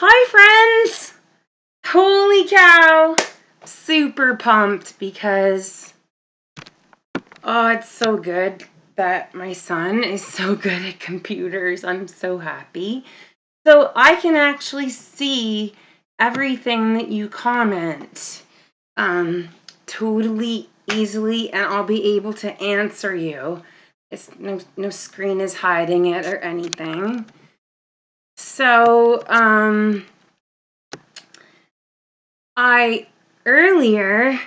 Hi friends! Holy cow! Super pumped because it's so good that my son is so good at computers. I'm so happy. So I can actually see everything that you comment totally easily, and I'll be able to answer you. It's no screen is hiding it or anything. So I earlier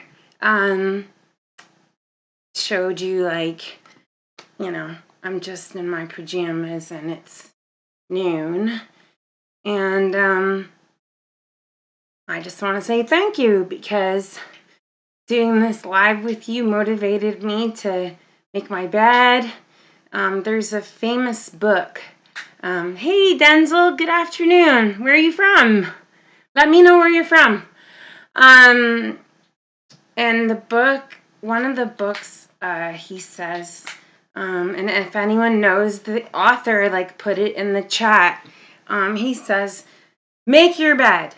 showed you, like, I'm just in my pajamas and it's noon, and I just want to say thank you because doing this live with you motivated me to make my bed. There's a famous book. Hey Denzel, good afternoon. Where are you from? Let me know where you're from. And the book, one of the books, he says, and if anyone knows the author, like, put it in the chat. He says, make your bed.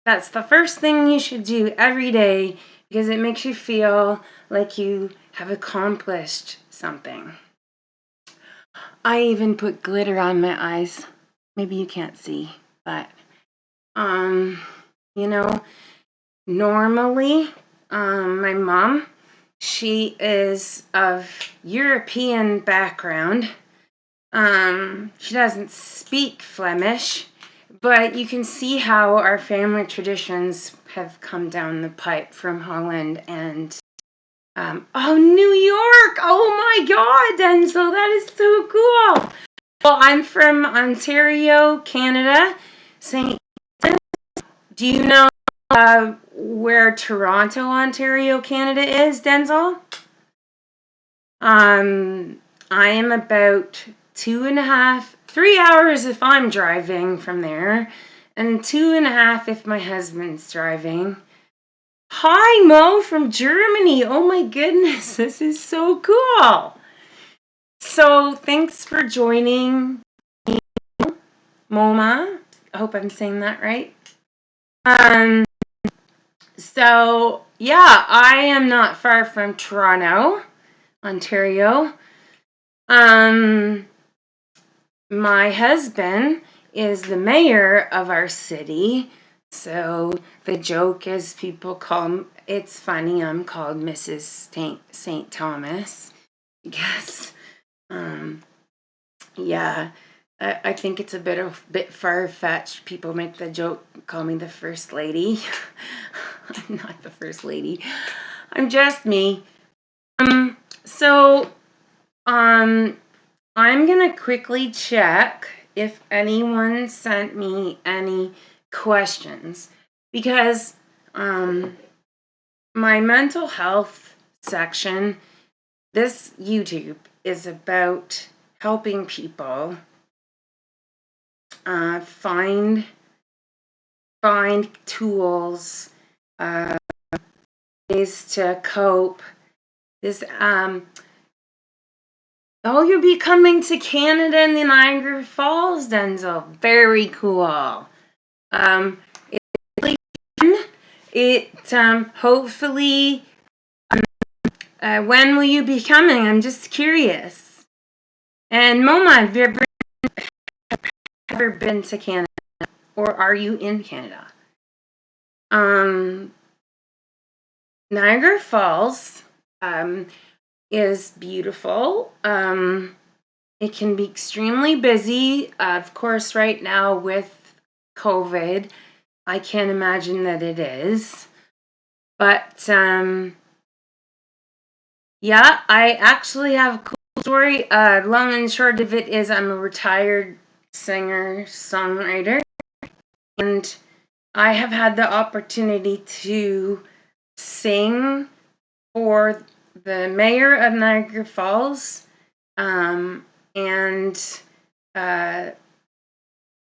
That's the first thing you should do every day because it makes you feel like you have accomplished something. I even put glitter on my eyes. Maybe you can't see, but, normally, my mom, she is of European background. She doesn't speak Flemish, but you can see how our family traditions have come down the pipe from Holland and, New York! Oh my God, Denzel, that is so cool! Well, I'm from Ontario, Canada. St. Do you know where Toronto, Ontario, Canada is, Denzel? I am about 3 hours if I'm driving from there, and 2.5 if my husband's driving. Hi, Mo from Germany. Oh my goodness, this is so cool. So thanks for joining me, MoMA. I hope I'm saying that right. So yeah, I am not far from Toronto, Ontario. My husband is the mayor of our city, so the joke is people call, it's funny, I'm called Mrs. St. Thomas because, yeah, I think it's a bit far-fetched. People make the joke, call me the First Lady. I'm not the First Lady. I'm just me. So, I'm gonna quickly check if anyone sent me any questions because my mental health section, this YouTube is about helping people find tools, ways to cope. This you'll be coming to Canada and the Niagara Falls, Denzel. Very cool. It's really fun. It hopefully. When will you be coming? I'm just curious. And Moma, have you ever been to Canada, or are you in Canada? Niagara Falls is beautiful. It can be extremely busy. Of course, right now with COVID, I can't imagine that it is. But yeah, I actually have a cool story. Long and short of it is I'm a retired singer-songwriter, and I have had the opportunity to sing for the mayor of Niagara Falls and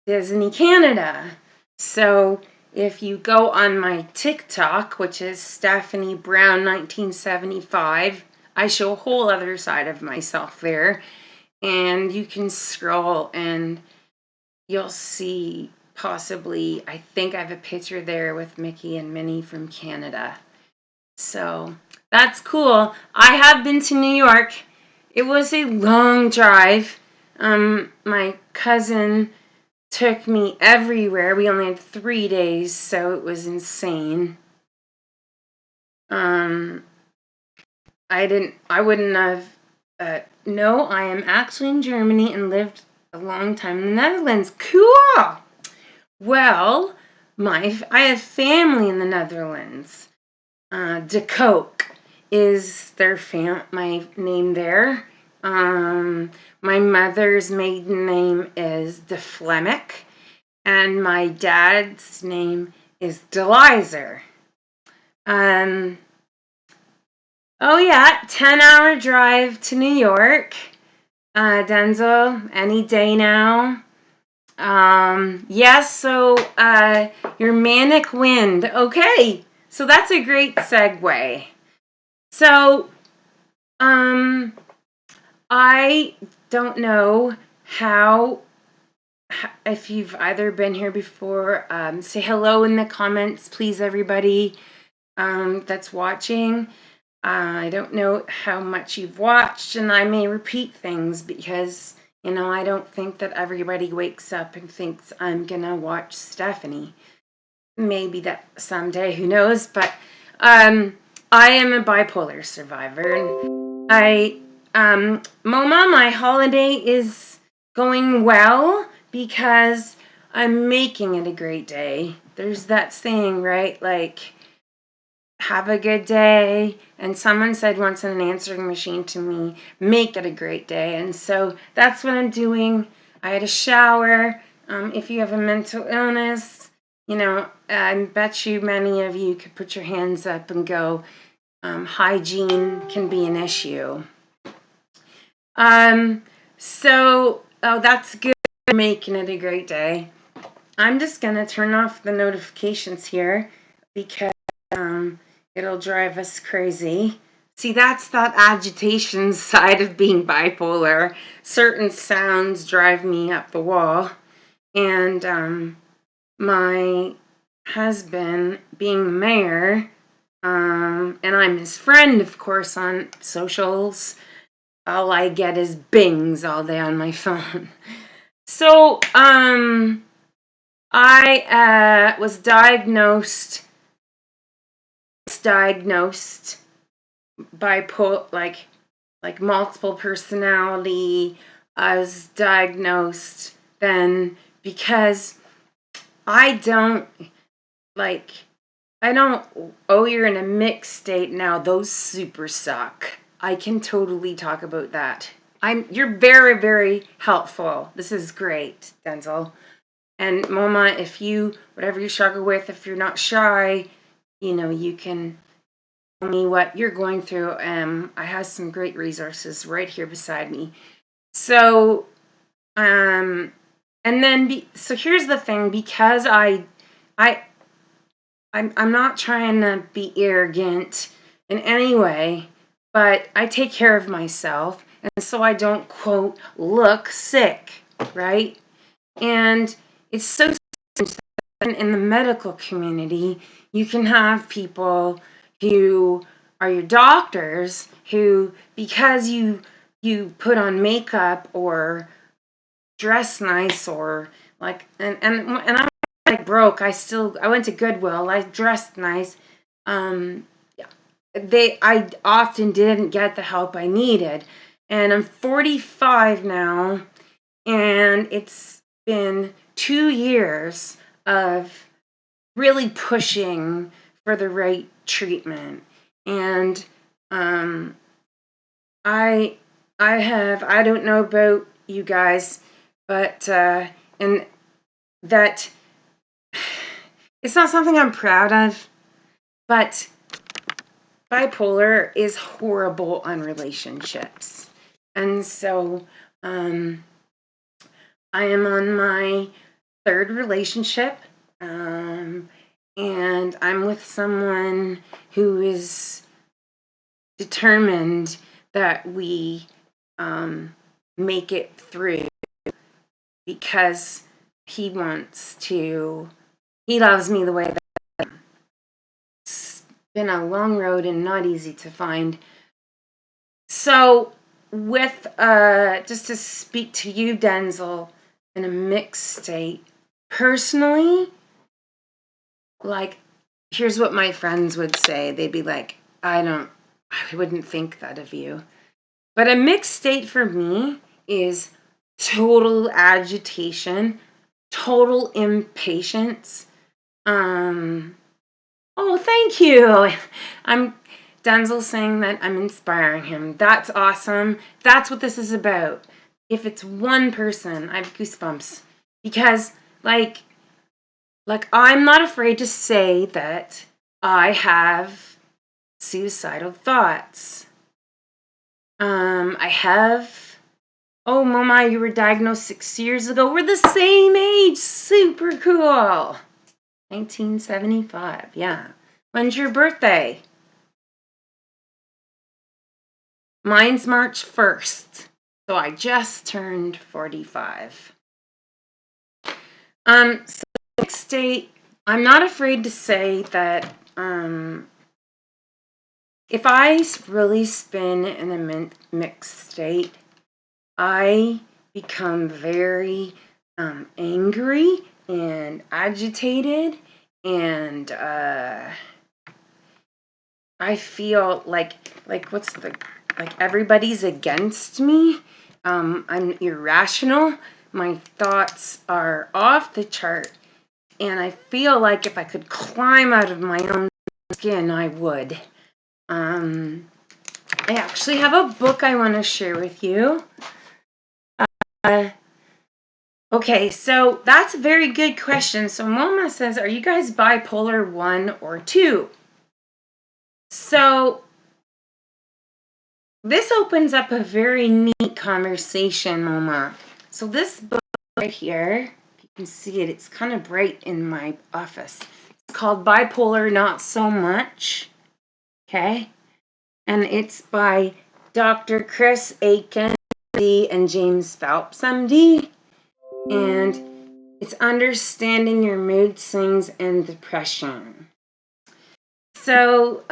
Disney Canada. So if you go on my TikTok, which is Stephanie Brown 1975, I show a whole other side of myself there, and you can scroll and you'll see possibly, I think I have a picture there with Mickey and Minnie from Canada. So that's cool. I have been to New York. It was a long drive. My cousin took me everywhere. We only had 3 days, so it was insane. I wouldn't have, no, I am actually in Germany and lived a long time in the Netherlands. Cool! Well, I have family in the Netherlands. De Kook is my name there. My mother's maiden name is De Flemick, and my dad's name is Delizer. Oh yeah, 10-hour drive to New York. Denzel, any day now. Yes, so your manic wind. Okay, so that's a great segue. So, I don't know if you've either been here before, say hello in the comments, please, everybody that's watching. I don't know how much you've watched, and I may repeat things because, I don't think that everybody wakes up and thinks I'm gonna watch Stephanie. Maybe that someday, who knows, but I am a bipolar survivor, and MoMA, my holiday is going well because I'm making it a great day. There's that saying, right? Like, have a good day. And someone said once in an answering machine to me, make it a great day. And so that's what I'm doing. I had a shower. If you have a mental illness, I bet you many of you could put your hands up and go, hygiene can be an issue. That's good. Making it a great day. I'm just going to turn off the notifications here because it'll drive us crazy. See, that's that agitation side of being bipolar. Certain sounds drive me up the wall. And my husband, being the mayor, and I'm his friend, of course, on socials, all I get is bings all day on my phone. So, I was diagnosed bipolar, like multiple personality. I was diagnosed then because I don't, oh, you're in a mixed state now. Those super suck. I can totally talk about that. You're very, very helpful. This is great, Denzel. And MoMA, whatever you struggle with, if you're not shy, you can tell me what you're going through. I have some great resources right here beside me. So, and then, so here's the thing, because I'm not trying to be arrogant in any way, but I take care of myself, and so I don't, quote, look sick, right? And it's so in the medical community, you can have people who are your doctors who, because you put on makeup or dress nice or and I'm like broke. I went to Goodwill. I dressed nice. I often didn't get the help I needed, and I'm 45 now, and it's been 2 years of really pushing for the right treatment. And I don't know about you guys, but and that it's not something I'm proud of, but bipolar is horrible on relationships. And so I am on my 3rd relationship, and I'm with someone who is determined that we make it through, because he loves me the way that it's been a long road and not easy to find. So with, just to speak to you, Denzel, in a mixed state, personally, like, here's what my friends would say. They'd be like, I wouldn't think that of you. But a mixed state for me is total agitation, total impatience. Oh, thank you. Denzel saying that I'm inspiring him. That's awesome. That's what this is about. If it's one person, I have goosebumps. Because, like I'm not afraid to say that I have suicidal thoughts. I have. Oh, Mama, you were diagnosed 6 years ago. We're the same age. Super cool. 1975, yeah. When's your birthday? Mine's March 1st. So I just turned 45. So mixed state, I'm not afraid to say that if I really spin in a mixed state, I become very angry and agitated, and I feel like everybody's against me. I'm irrational. My thoughts are off the chart, and I feel like if I could climb out of my own skin, I would. I actually have a book I want to share with you. Okay, so that's a very good question. So Moma says, are you guys bipolar 1 or 2? So this opens up a very neat conversation, Moma. So this book right here, if you can see it, it's kind of bright in my office. It's called Bipolar Not So Much. Okay? And it's by Dr. Chris Aiken, MD, and James Phelps, MD. And it's understanding your mood swings and depression. So,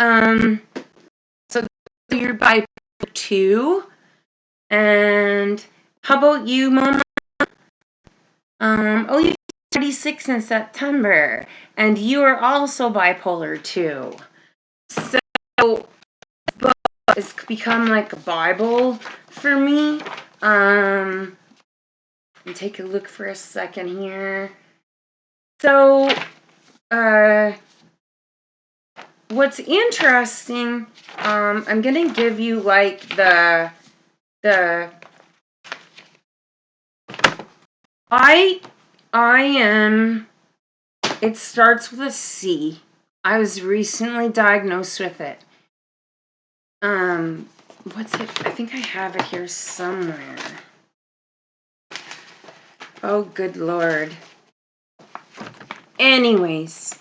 so you're bipolar 2. And how about you, Mama? You're 36 in September, and you are also bipolar 2. So, it's become like a Bible for me. Let me take a look for a second here. So, what's interesting, I'm gonna give you like the I am, it starts with a C. I was recently diagnosed with it. What's it? I think I have it here somewhere. Oh, good Lord. Anyways,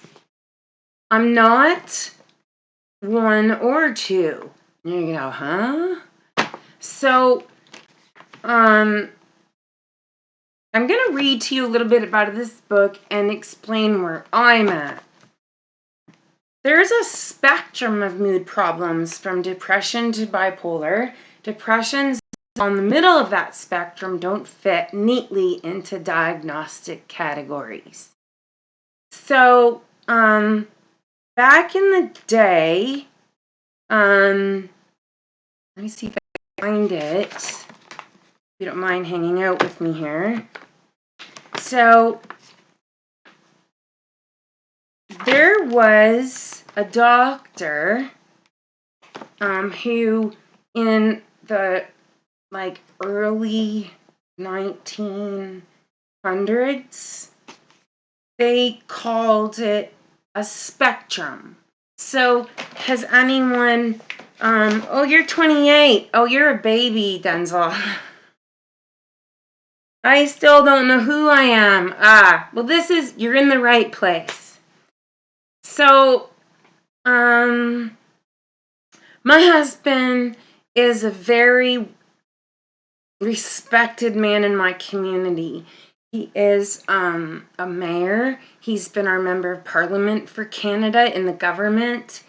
I'm not 1 or 2. You go, huh? So, I'm going to read to you a little bit about this book and explain where I'm at. There's a spectrum of mood problems from depression to bipolar. Depression's on the middle of that spectrum don't fit neatly into diagnostic categories. So, back in the day, let me see if I can find it. If you don't mind hanging out with me here. So, there was a doctor who in the early 1900s, they called it a spectrum. So has anyone, you're 28. Oh, you're a baby, Denzel. I still don't know who I am. Well, you're in the right place. So, my husband is a very respected man in my community. He is a mayor. He's been our member of parliament for Canada in the government.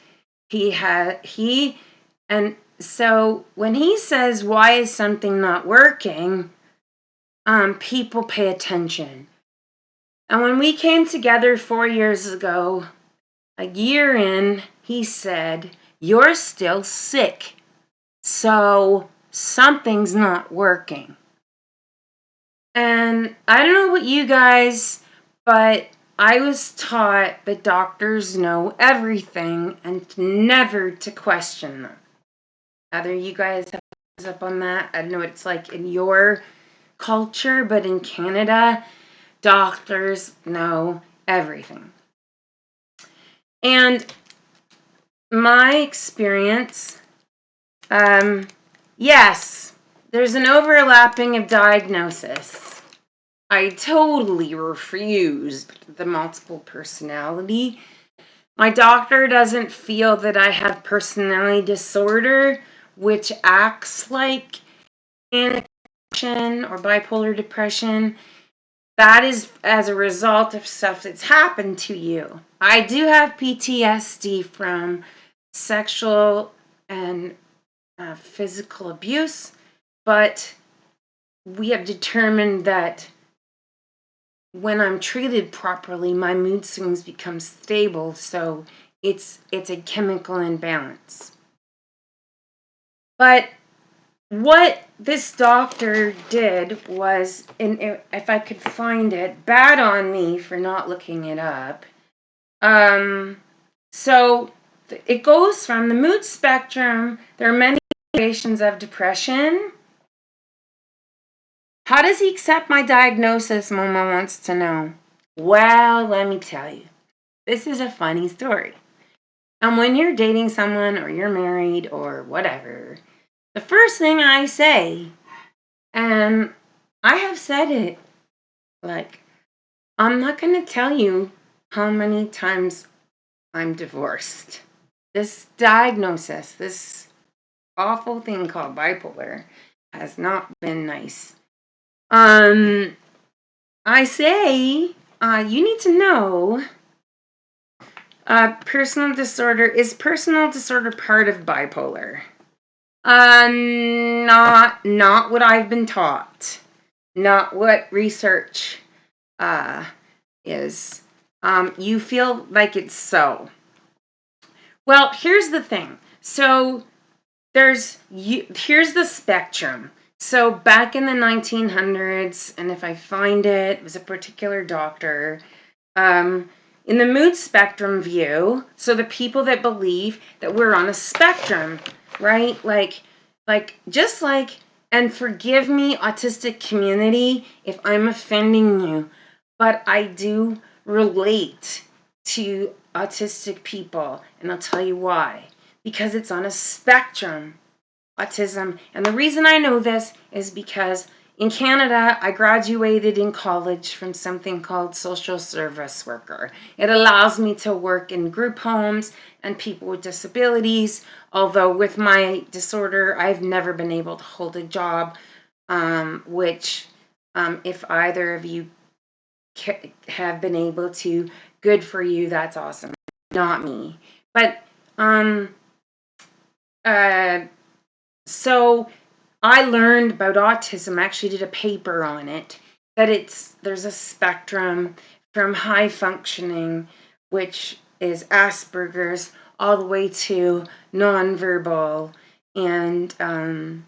And so when he says, why is something not working, people pay attention. And when we came together 4 years ago, a year in, he said, you're still sick, so something's not working. And I don't know what you guys, but I was taught that doctors know everything and never to question them. Either you guys have up on that. I don't know what it's like in your culture, but in Canada, doctors know everything. And my experience, yes, there's an overlapping of diagnosis. I totally refused the multiple personality. My doctor doesn't feel that I have personality disorder, which acts like manic depression or bipolar depression. That is as a result of stuff that's happened to you. I do have PTSD from sexual and physical abuse, but we have determined that when I'm treated properly, my mood swings become stable, so it's a chemical imbalance. But what this doctor did was, and if I could find it, bad on me for not looking it up. So it goes from the mood spectrum. There are many variations of depression. How does he accept my diagnosis, Mama wants to know. Well, let me tell you. This is a funny story. And when you're dating someone or you're married or whatever, the first thing I say, and I have said it, like, I'm not going to tell you how many times I'm divorced. This diagnosis, this awful thing called bipolar, has not been nice. I say, you need to know, personal disorder, is personal disorder part of bipolar? Not what I've been taught. Not what research is. You feel like it's so. Well, here's the thing. So here's the spectrum. So back in the 1900s, and if I find it, it was a particular doctor. In the mood spectrum view, so the people that believe that we're on a spectrum, right? Like just like, and forgive me, autistic community, if I'm offending you, but I do relate to autistic people, and I'll tell you why. Because it's on a spectrum, autism. And the reason I know this is because in Canada, I graduated in college from something called social service worker. It allows me to work in group homes and people with disabilities, although with my disorder, I've never been able to hold a job, which if either of you have been able to, good for you, that's awesome. Not me. But so I learned about autism, I actually did a paper on it, that there's a spectrum from high functioning, which is Asperger's, all the way to nonverbal and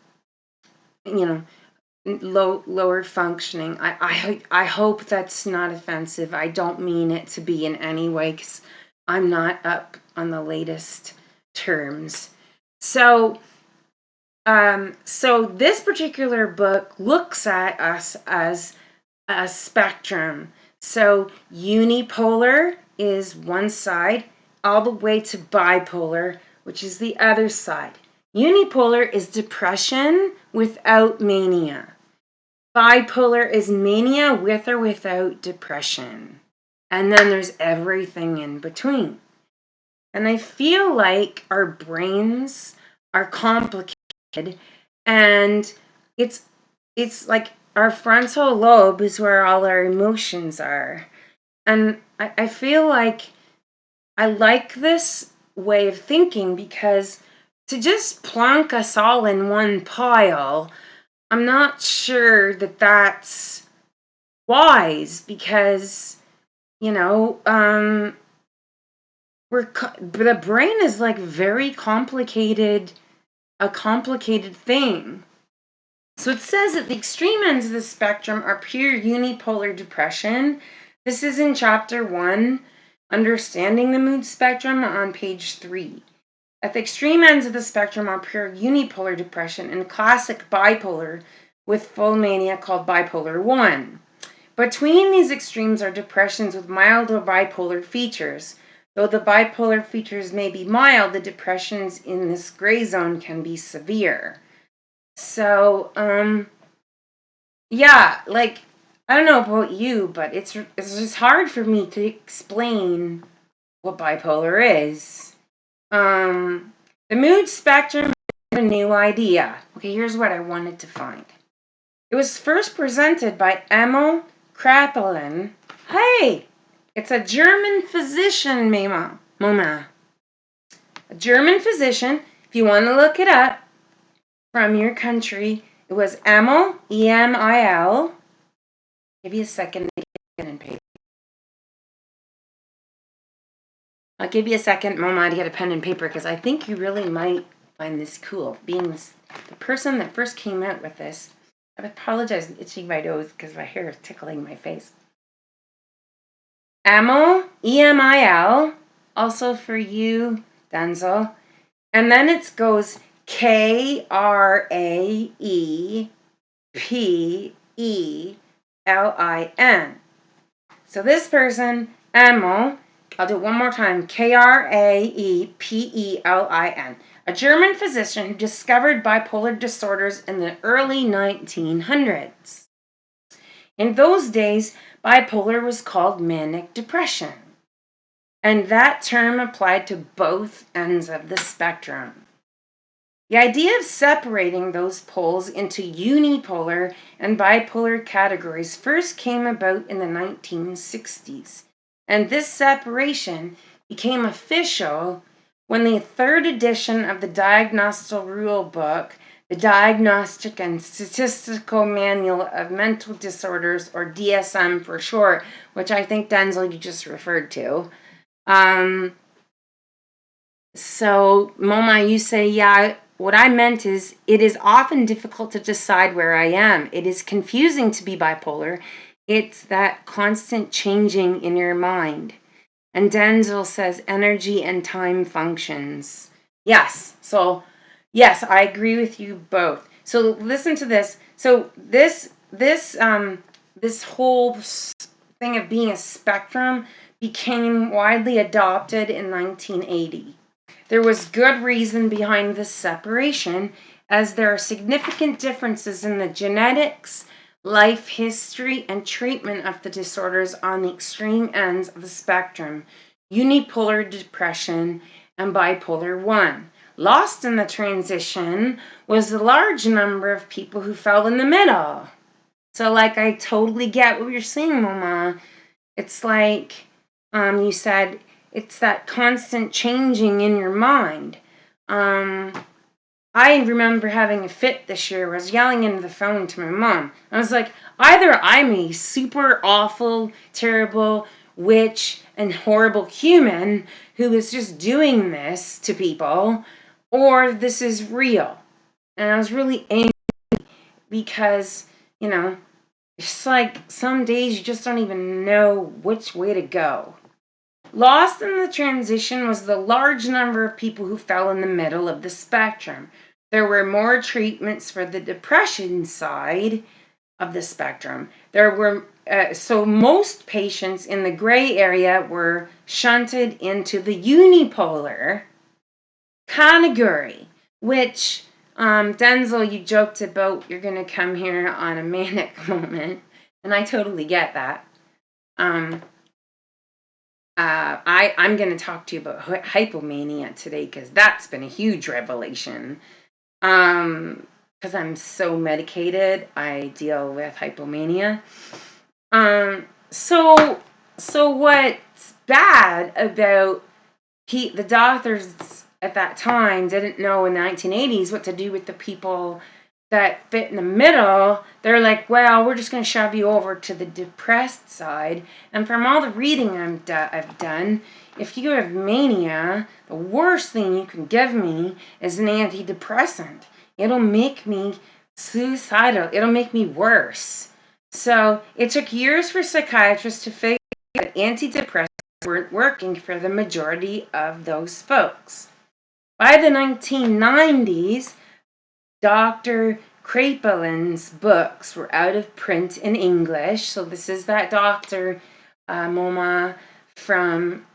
lower functioning. I hope that's not offensive. I don't mean it to be in any way, because I'm not up on the latest terms. So this particular book looks at us as a spectrum. So unipolar is one side, all the way to bipolar, which is the other side. Unipolar is depression without mania. Bipolar is mania with or without depression. And then there's everything in between. And I feel like our brains are complicated, and it's like our frontal lobe is where all our emotions are. And I feel like I like this way of thinking because to just plonk us all in one pile, I'm not sure that that's wise because, you know, the brain is like very complicated, a complicated thing. So it says that the extreme ends of the spectrum are pure unipolar depression. This is in chapter 1, Understanding the Mood Spectrum, on page 3. At the extreme ends of the spectrum are pure unipolar depression and classic bipolar with full mania called bipolar 1. Between these extremes are depressions with mild or bipolar features. Though the bipolar features may be mild, the depressions in this gray zone can be severe. So, yeah, like, I don't know about you, but it's just hard for me to explain what bipolar is. The mood spectrum is a new idea. Okay, here's what I wanted to find. It was first presented by Emil Kraepelin. Hey, it's a German physician, Mama. A German physician, if you want to look it up, from your country. It was Emil, E-M-I-L. Give you a second to get pen and paper. I'll give you a second, Mama, to get a pen and paper because I think you really might find this cool. Being the person that first came out with this, I apologize for itching my nose because my hair is tickling my face. Emil, E-M-I-L, also for you, Denzel. And then it goes Kraepelin. So this person, Emil, I'll do it one more time, Kraepelin, a German physician who discovered bipolar disorders in the early 1900s. In those days, bipolar was called manic depression, and that term applied to both ends of the spectrum. The idea of separating those poles into unipolar and bipolar categories first came about in the 1960s, and this separation became official when the third edition of the Diagnostic Rule Book, the Diagnostic and Statistical Manual of Mental Disorders, or DSM for short, which I think, Denzel, you just referred to. So, Mama, you say, yeah, what I meant is it is often difficult to decide where I am. It is confusing to be bipolar. It's that constant changing in your mind. And Denzel says energy and time functions. Yes. So, yes, I agree with you both. So listen to this. So this whole thing of being a spectrum became widely adopted in 1980. There was good reason behind this separation, as there are significant differences in the genetics, life history, and treatment of the disorders on the extreme ends of the spectrum, unipolar depression and bipolar 1. Lost in the transition was the large number of people who fell in the middle. So, like, I totally get what you're saying, Mama. It's like, you said, it's that constant changing in your mind. I remember having a fit this year where I was yelling into the phone to my mom. I was like, either I'm a super awful, terrible witch and horrible human who is just doing this to people, or this is real. And I was really angry because, it's like some days you just don't even know which way to go. Lost in the transition was the large number of people who fell in the middle of the spectrum. There were more treatments for the depression side of the spectrum. So most patients in the gray area were shunted into the unipolar category, which, Denzel, you joked about you're going to come here on a manic moment, and I totally get that. I'm going to talk to you about hypomania today because that's been a huge revelation. Because because I'm so medicated, I deal with hypomania. So what's bad about the doctors at that time didn't know in the 1980s what to do with the people that fit in the middle. They're like, well, we're just going to shove you over to the depressed side. And from all the reading I've done, if you have mania, the worst thing you can give me is an antidepressant. It'll make me suicidal. It'll make me worse. So it took years for psychiatrists to figure out that antidepressants weren't working for the majority of those folks. By the 1990s, Dr. Kraepelin's books were out of print in English. So this is that Dr. Moma from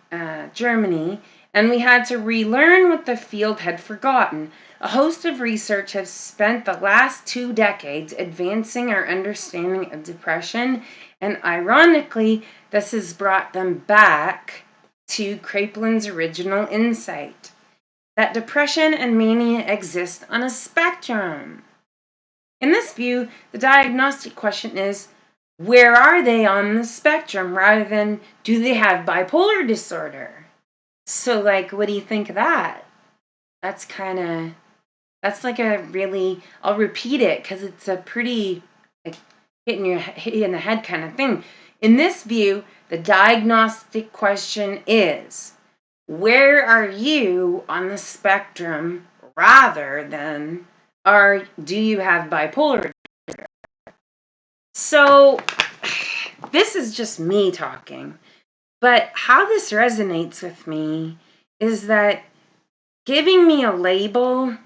Germany. And we had to relearn what the field had forgotten. A host of research has spent the last 2 decades advancing our understanding of depression. And ironically, this has brought them back to Kraepelin's original insight, that depression and mania exist on a spectrum. In this view, the diagnostic question is, where are they on the spectrum, rather than do they have bipolar disorder? So, like, what do you think of that? That's like a really, I'll repeat it because it's a pretty, like, hit you in the head kind of thing. In this view, the diagnostic question is, where are you on the spectrum, rather than do you have bipolar disorder? So this is just me talking, but how this resonates with me is that giving me a label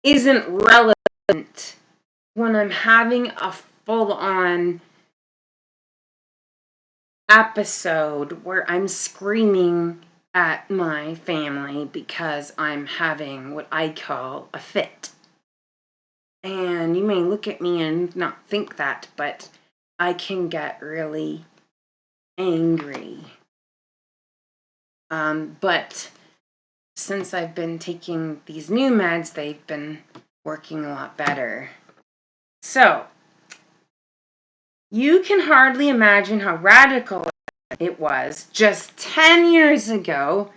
isn't relevant when I'm having a full-on episode where I'm screaming at my family because I'm having what I call a fit. And you may look at me and not think that, but I can get really angry. But since I've been taking these new meds, they've been working a lot better. So, you can hardly imagine how radical it was just 10 years ago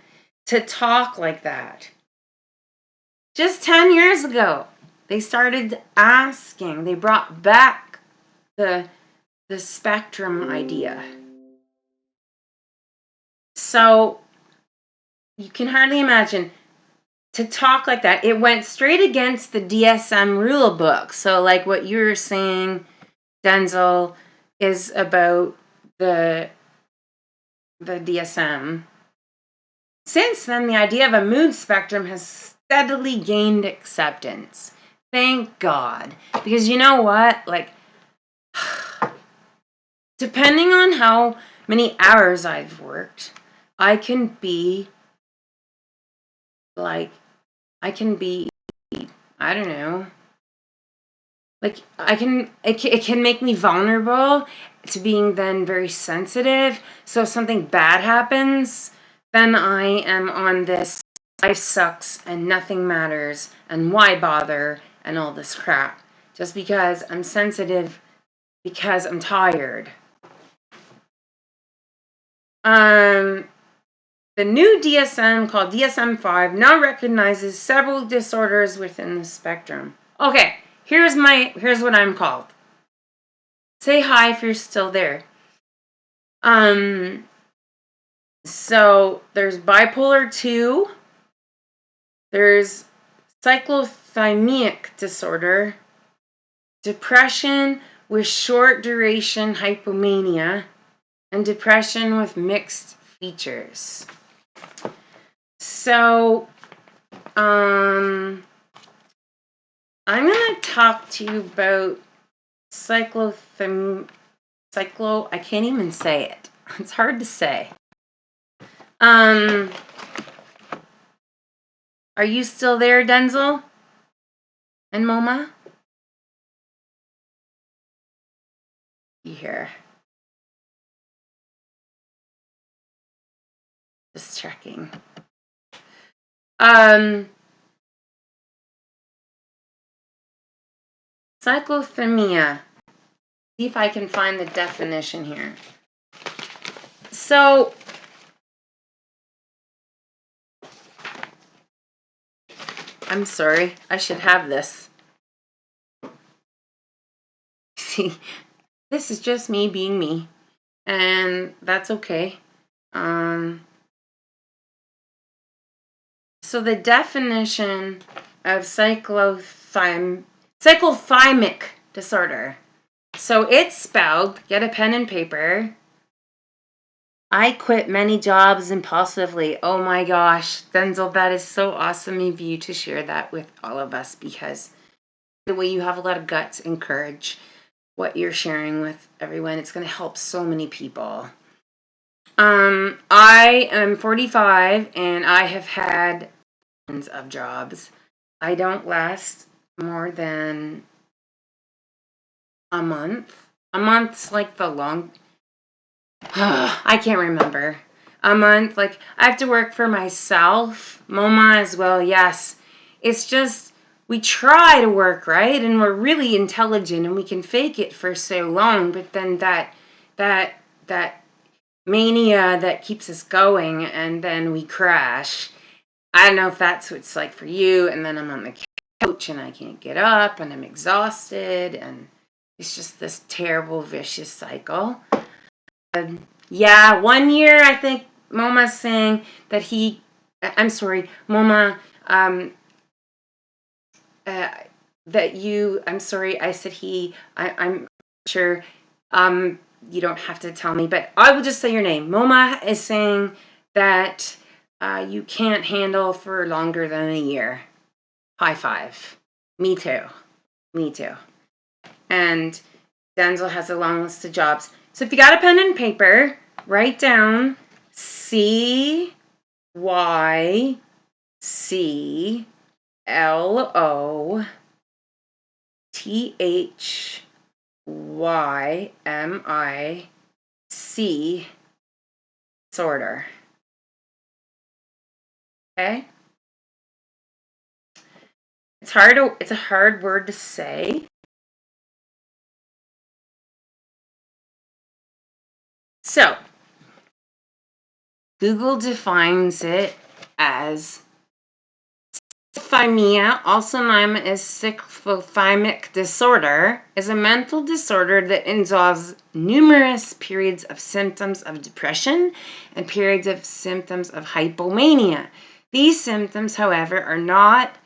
to talk like that. Just 10 years ago, they started asking, they brought back the spectrum idea. So you can hardly imagine to talk like that. It went straight against the DSM rule book. So like what you're saying, Denzel, is about the DSM. Since then, the idea of a mood spectrum has steadily gained acceptance. Thank God. Because you know what? Like, depending on how many hours I've worked, I can be, I don't know, like, it can make me vulnerable to being then very sensitive. So if something bad happens, then I am on this life sucks and nothing matters and why bother and all this crap. Just because I'm sensitive because I'm tired. The new DSM, called DSM-5, now recognizes several disorders within the spectrum. Okay, here's what I'm called. Say hi if you're still there. So there's bipolar 2, there's cyclothymic disorder, depression with short duration hypomania, and depression with mixed features. So, I'm going to talk to you about I can't even say it. It's hard to say. Are you still there, Denzel? And Moma? You here? Just checking. Cyclothymia. See if I can find the definition here. So, I'm sorry, I should have this. See, this is just me being me, and that's okay. So the definition of cyclothymic disorder. So it's spelled, get a pen and paper. I quit many jobs impulsively. Oh my gosh, Denzel, that is so awesome of you to share that with all of us, because the way you have a lot of guts and courage, what you're sharing with everyone, it's going to help so many people. I am 45 and I have had tons of jobs. I don't last more than a month. A month's like the long. I can't remember. A month, like I have to work for myself. MoMA as well, yes. It's just we try to work, right? And we're really intelligent and we can fake it for so long, but then that mania that keeps us going, and then we crash. I don't know if that's what it's like for you, and then I'm on the couch and I can't get up and I'm exhausted, and it's just this terrible vicious cycle. Yeah, 1 year I think MoMA's saying that MoMA, that you, I'm sorry, I said I'm sure, you don't have to tell me, but I will just say your name. MoMA is saying that you can't handle for longer than a year. High five. Me too. Me too. And Denzel has a long list of jobs. So if you got a pen and paper, write down CYCLOTHYMIC disorder. Okay? It's a hard word to say. So, Google defines it as cyclothymia, also known as cyclothymic disorder, is a mental disorder that involves numerous periods of symptoms of depression and periods of symptoms of hypomania. These symptoms, however, are not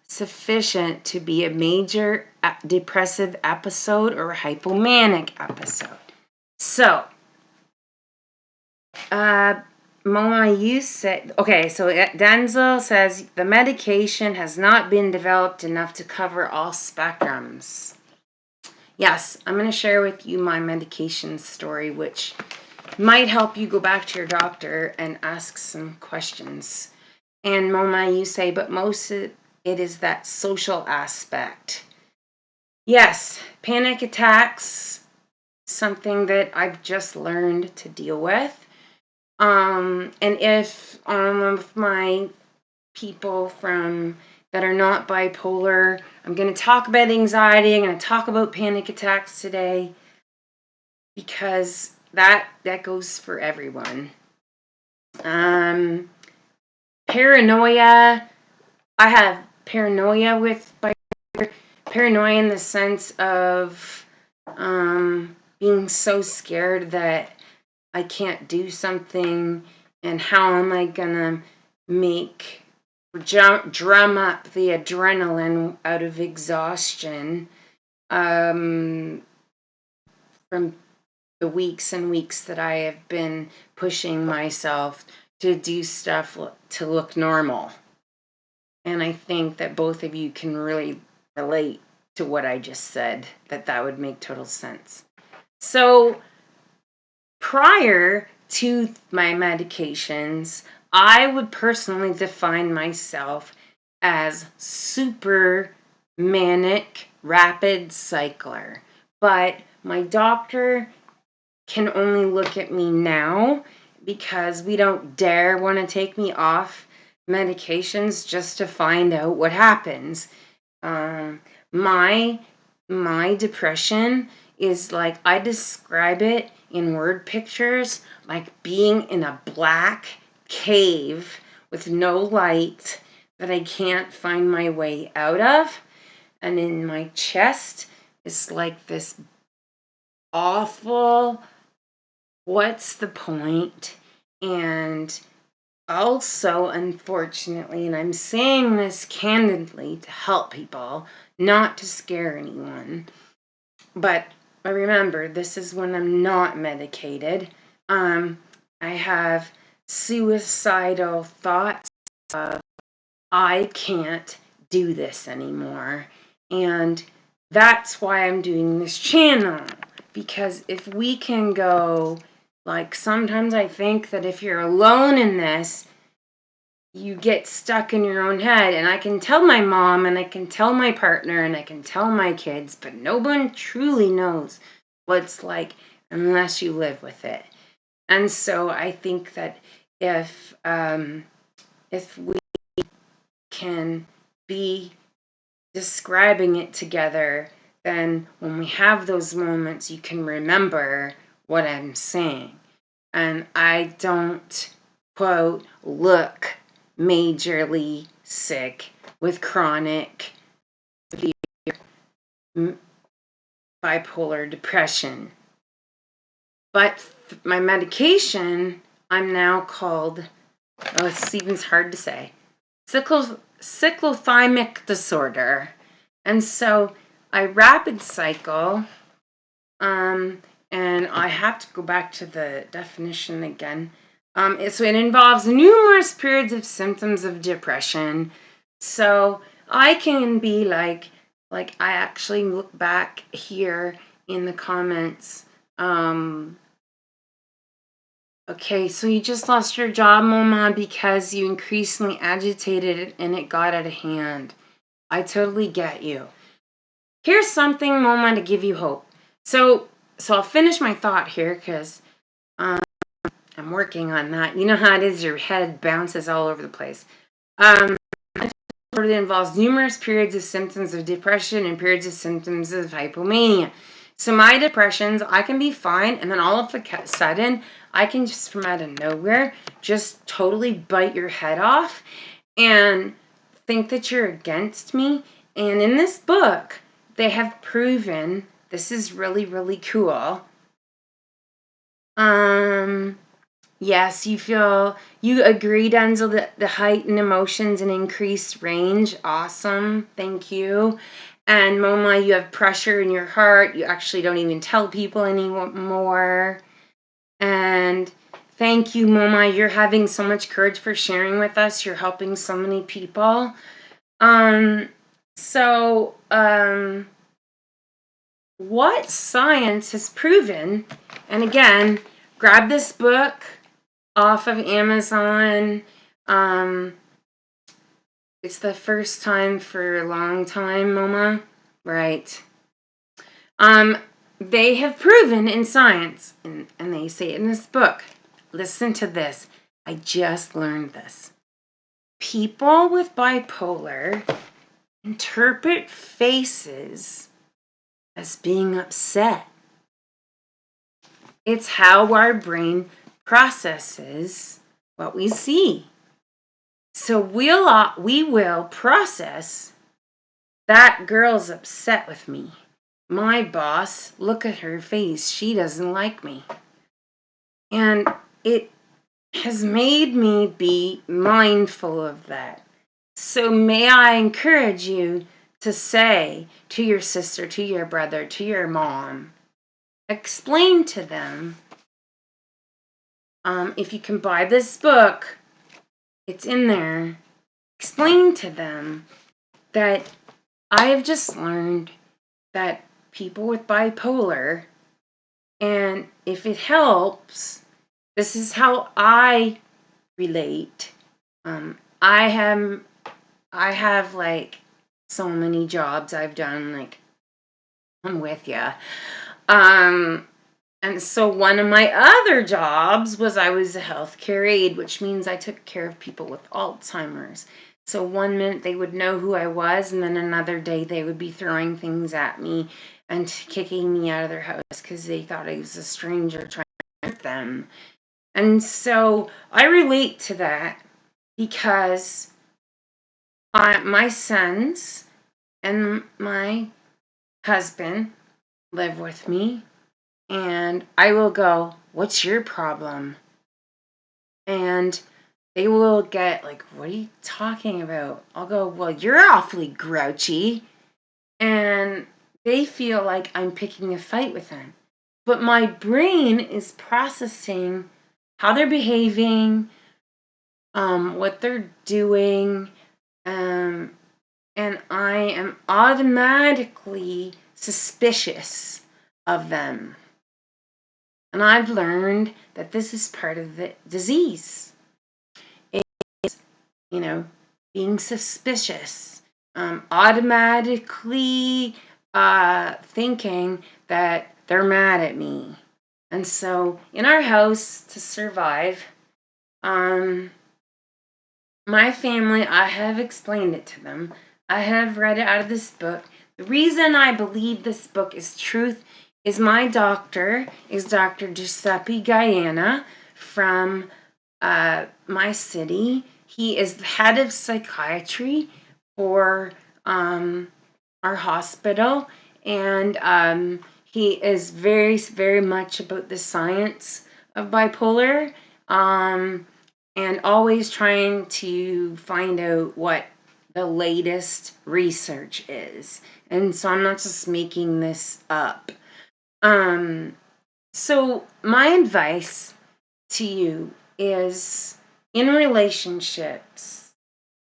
sufficient to be a major depressive episode or a hypomanic episode. So, MoMA, you said, okay, so Denzel says the medication has not been developed enough to cover all spectrums. Yes, I'm going to share with you my medication story, which might help you go back to your doctor and ask some questions. And MoMA, you say, but most of it is that social aspect. Yes, panic attacks, something that I've just learned to deal with. And if with my people that are not bipolar, I'm going to talk about anxiety. I'm going to talk about panic attacks today, because that goes for everyone. Paranoia. I have paranoia with bipolar. Paranoia in the sense of being so scared that I can't do something, and how am I gonna drum up the adrenaline out of exhaustion from the weeks and weeks that I have been pushing myself to do stuff to look normal. And I think that both of you can really relate to what I just said, that would make total sense. So prior to my medications, I would personally define myself as super manic rapid cycler. But my doctor can only look at me now, because we don't dare want to take me off medications just to find out what happens. My my depression is like, I describe it in word pictures like being in a black cave with no light that I can't find my way out of. And in my chest, it's like this awful, what's the point? And also, unfortunately, and I'm saying this candidly to help people, not to scare anyone, but I remember this is when I'm not medicated. I have suicidal thoughts of, I can't do this anymore. And that's why I'm doing this channel. Because if we can go, like, sometimes I think that if you're alone in this, you get stuck in your own head. And I can tell my mom, and I can tell my partner, and I can tell my kids, but no one truly knows what it's like unless you live with it. And so I think that if we can be describing it together, then when we have those moments, you can remember what I'm saying. And I don't, quote, look majorly sick with chronic bipolar depression. But my medication, I'm now called, oh, it's even hard to say, cyclothymic disorder. And so I rapid cycle, and I have to go back to the definition again. So it involves numerous periods of symptoms of depression. So I can be like I actually look back here in the comments. Okay, so you just lost your job, Moma, because you increasingly agitated it and it got out of hand. I totally get you. Here's something, Moma, to give you hope. So I'll finish my thought here because I'm working on that. You know how it is, your head bounces all over the place. It involves numerous periods of symptoms of depression and periods of symptoms of hypomania. So my depressions, I can be fine, and then all of a sudden, I can just from out of nowhere, just totally bite your head off and think that you're against me. And in this book, they have proven, this is really, really cool. Yes, you agree, Denzel, that the heightened emotions and increased range. Awesome. Thank you. And Moma, you have pressure in your heart. You actually don't even tell people anymore. And thank you, Moma. You're having so much courage for sharing with us. You're helping so many people. What science has proven, and again, grab this book off of Amazon. It's the first time for a long time, Moma. Right. They have proven in science, and they say it in this book. Listen to this. I just learned this. People with bipolar interpret faces as being upset. It's how our brain processes what we see. So we will process, that girl's upset with me. My boss, look at her face. She doesn't like me. And it has made me be mindful of that. So may I encourage you to say to your sister, to your brother, to your mom, explain to them, if you can buy this book, it's in there. Explain to them that I have just learned that people with bipolar, and if it helps, this is how I relate. I have like so many jobs I've done, like, I'm with ya. And so one of my other jobs was I was a healthcare aide, which means I took care of people with Alzheimer's. So one minute they would know who I was, and then another day they would be throwing things at me and kicking me out of their house because they thought I was a stranger trying to hurt them. And so I relate to that because my sons and my husband live with me, and I will go, "What's your problem?" And they will get like, "What are you talking about?" I'll go, "Well, you're awfully grouchy." And they feel like I'm picking a fight with them. But my brain is processing how they're behaving, what they're doing, and I am automatically suspicious of them. And I've learned that this is part of the disease. You know, being suspicious, automatically thinking that they're mad at me. And so in our house, to survive, my family, I have explained it to them. I have read it out of this book. The reason I believe this book is truth is my doctor is Dr. Giuseppe Gaiana from my city. He is the head of psychiatry for our hospital, and he is very, very much about the science of bipolar, and always trying to find out what the latest research is. And so I'm not just making this up. So my advice to you is in relationships,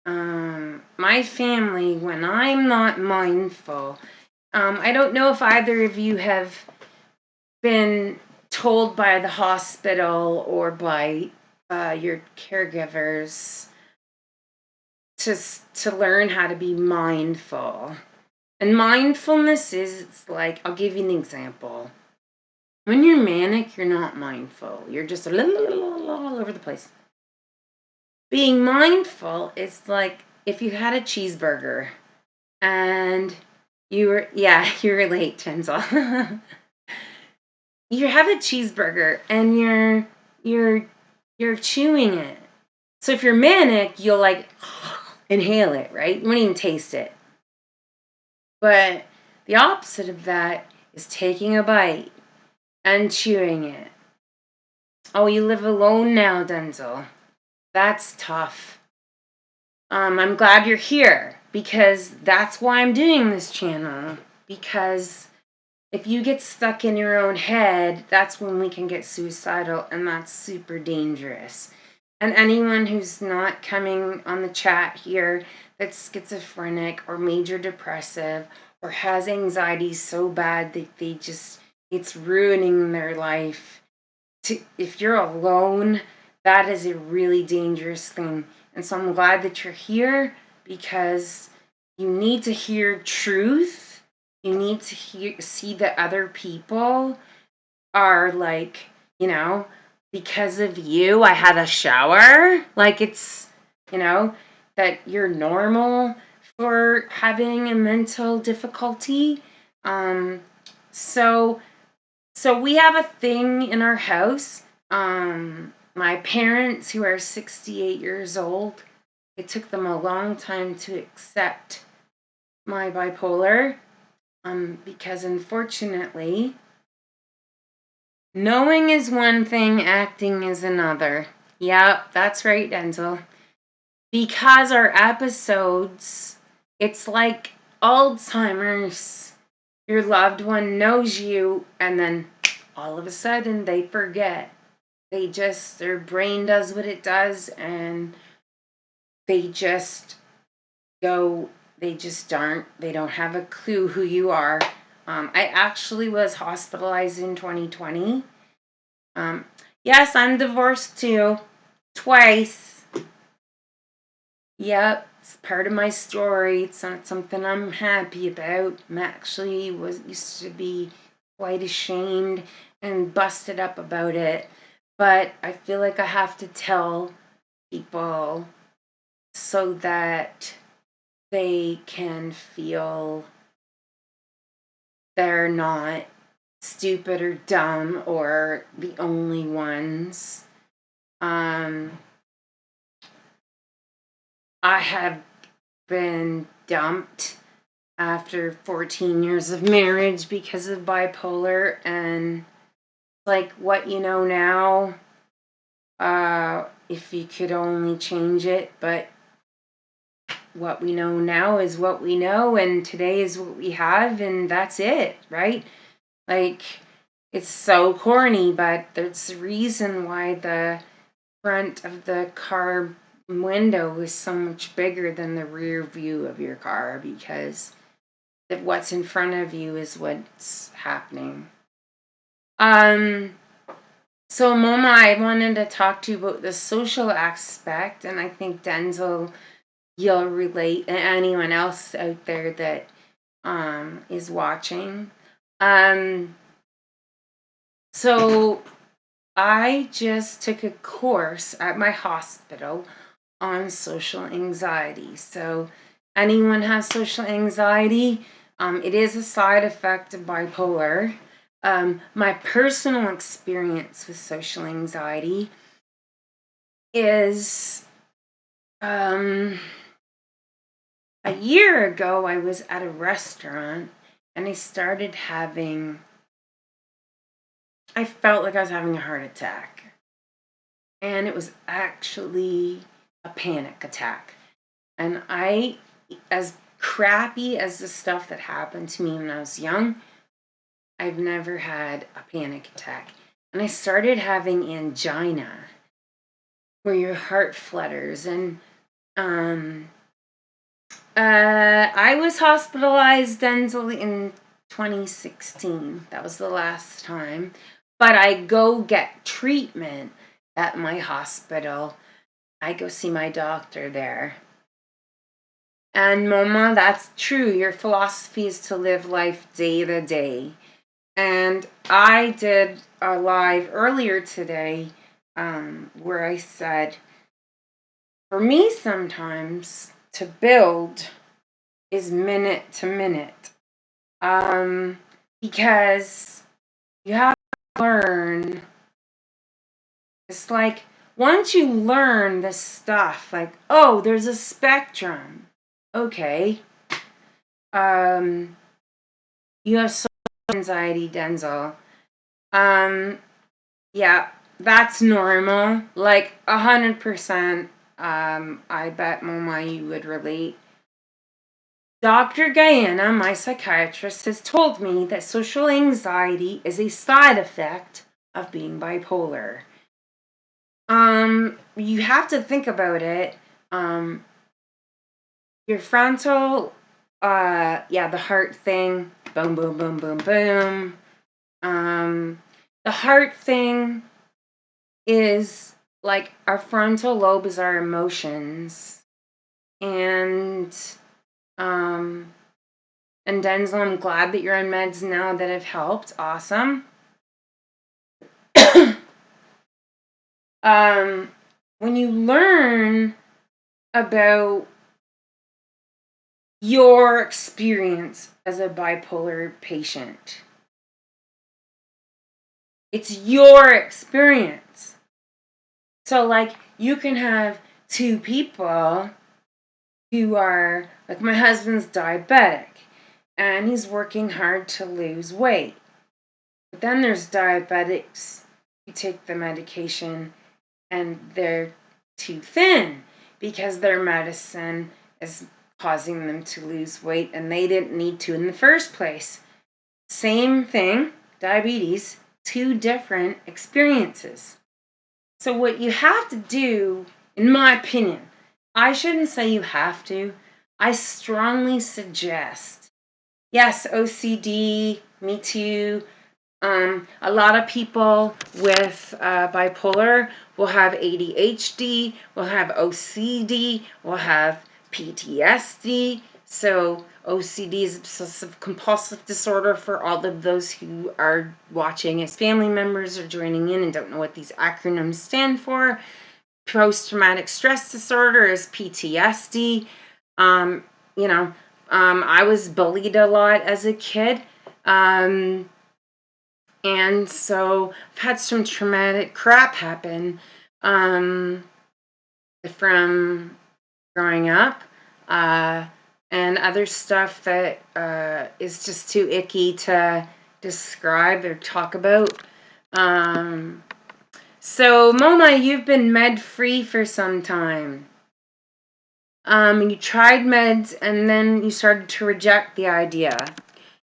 my family, when I'm not mindful, I don't know if either of you have been told by the hospital or by your caregivers to learn how to be mindful. And mindfulness is, it's like, I'll give you an example. When you're manic, you're not mindful. You're just all over the place. Being mindful is like if you had a cheeseburger and you were, yeah, you relate, Tinsel. You have a cheeseburger and you're chewing it. So if you're manic, you'll like inhale it, right? You won't even taste it. But the opposite of that is taking a bite and chewing it. Oh, you live alone now, Denzel. That's tough. I'm glad you're here because that's why I'm doing this channel. Because if you get stuck in your own head, that's when we can get suicidal, and that's super dangerous. And anyone who's not coming on the chat here that's schizophrenic or major depressive or has anxiety so bad that they just, it's ruining their life. If you're alone, that is a really dangerous thing. And so I'm glad that you're here because you need to hear truth. You need to see that other people are like, because of you, I had a shower. Like it's, that you're normal for having a mental difficulty. So we have a thing in our house. My parents, who are 68 years old, it took them a long time to accept my bipolar, because unfortunately, knowing is one thing, acting is another. Yep, that's right, Denzel. Because our episodes, it's like Alzheimer's. Your loved one knows you, and then all of a sudden they forget. Their brain does what it does, and they just go, they don't have a clue who you are. I actually was hospitalized in 2020. Yes, I'm divorced too. Twice. Yep, it's part of my story. It's not something I'm happy about. I'm actually used to be quite ashamed and busted up about it. But I feel like I have to tell people so that they can feel they're not stupid or dumb or the only ones. I have been dumped after 14 years of marriage because of bipolar, and like what you know now, if you could only change it, but what we know now is what we know, and today is what we have, and that's it, right? Like, it's so corny, but there's a reason why the front of the car window is so much bigger than the rear view of your car, because what's in front of you is what's happening. So Moma, I wanted to talk to you about the social aspect, and I think Denzel, you'll relate, and anyone else out there that is watching. So I just took a course at my hospital on social anxiety. So anyone has social anxiety, it is a side effect of bipolar. My personal experience with social anxiety is a year ago I was at a restaurant and I felt like I was having a heart attack. And it was actually a panic attack. And as crappy as the stuff that happened to me when I was young, I've never had a panic attack. And I started having angina, where your heart flutters. And I was hospitalized, Denzel, in 2016. That was the last time. But I go get treatment at my hospital. I go see my doctor there. And Moma, that's true. Your philosophy is to live life day to day. And I did a live earlier today where I said, for me, sometimes to build is minute to minute. Because you have to learn. It's like once you learn this stuff, like, oh, there's a spectrum. Okay. You have social anxiety, Denzel. Yeah, that's normal. Like 100%. I bet Moma you would relate. Dr. Guyana, my psychiatrist, has told me that social anxiety is a side effect of being bipolar. You have to think about it. Your frontal, the heart thing, boom, boom, boom, boom, boom. The heart thing is like our frontal lobe is our emotions. And Denzel, I'm glad that you're on meds now that have helped. Awesome. When you learn about your experience as a bipolar patient, it's your experience. So, like, you can have two people who are, like, my husband's diabetic and he's working hard to lose weight. But then there's diabetics who take the medication and they're too thin because their medicine is causing them to lose weight and they didn't need to in the first place. Same thing, diabetes, two different experiences. So what you have to do, in my opinion, I shouldn't say you have to, I strongly suggest, yes, OCD, me too. A lot of people with bipolar will have ADHD, will have OCD, will have PTSD. So OCD is obsessive compulsive disorder for all of those who are watching as family members or joining in and don't know what these acronyms stand for. post-traumatic stress disorder is PTSD. I was bullied a lot as a kid. And so I've had some traumatic crap happen from growing up, and other stuff that is just too icky to describe or talk about. So, Moma, you've been med-free for some time. You tried meds and then you started to reject the idea.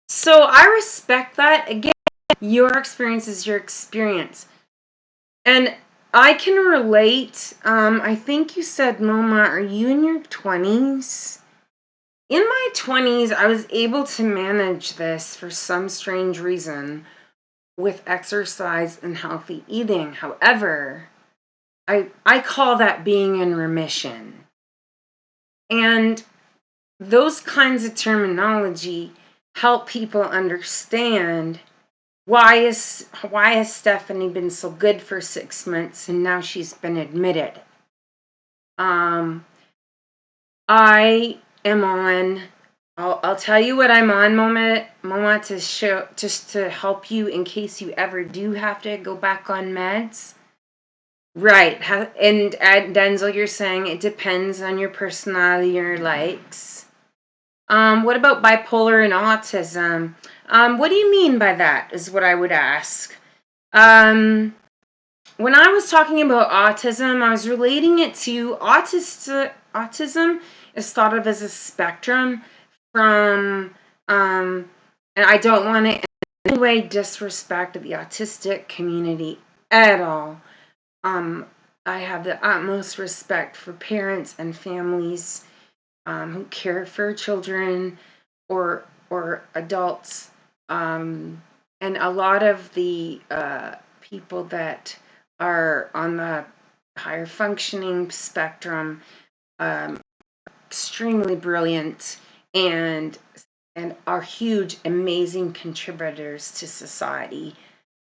So I respect that. Again, your experience is your experience. And I can relate. I think you said, Moma, are you in your 20s? In my 20s, I was able to manage this for some strange reason with exercise and healthy eating. However, I call that being in remission. And those kinds of terminology help people understand why has Stephanie been so good for 6 months and now she's been admitted. I am on, I'll tell you what I'm on, Moma, to show, just to help you in case you ever do have to go back on meds. Right. And Denzel, you're saying it depends on your personality, your likes. What about bipolar and autism? What do you mean by that, is what I would ask. When I was talking about autism, I was relating it to autism is thought of as a spectrum from, and I don't want to in any way disrespect the autistic community at all. I have the utmost respect for parents and families who care for children or adults, and a lot of the people that are on the higher functioning spectrum, extremely brilliant and are huge, amazing contributors to society.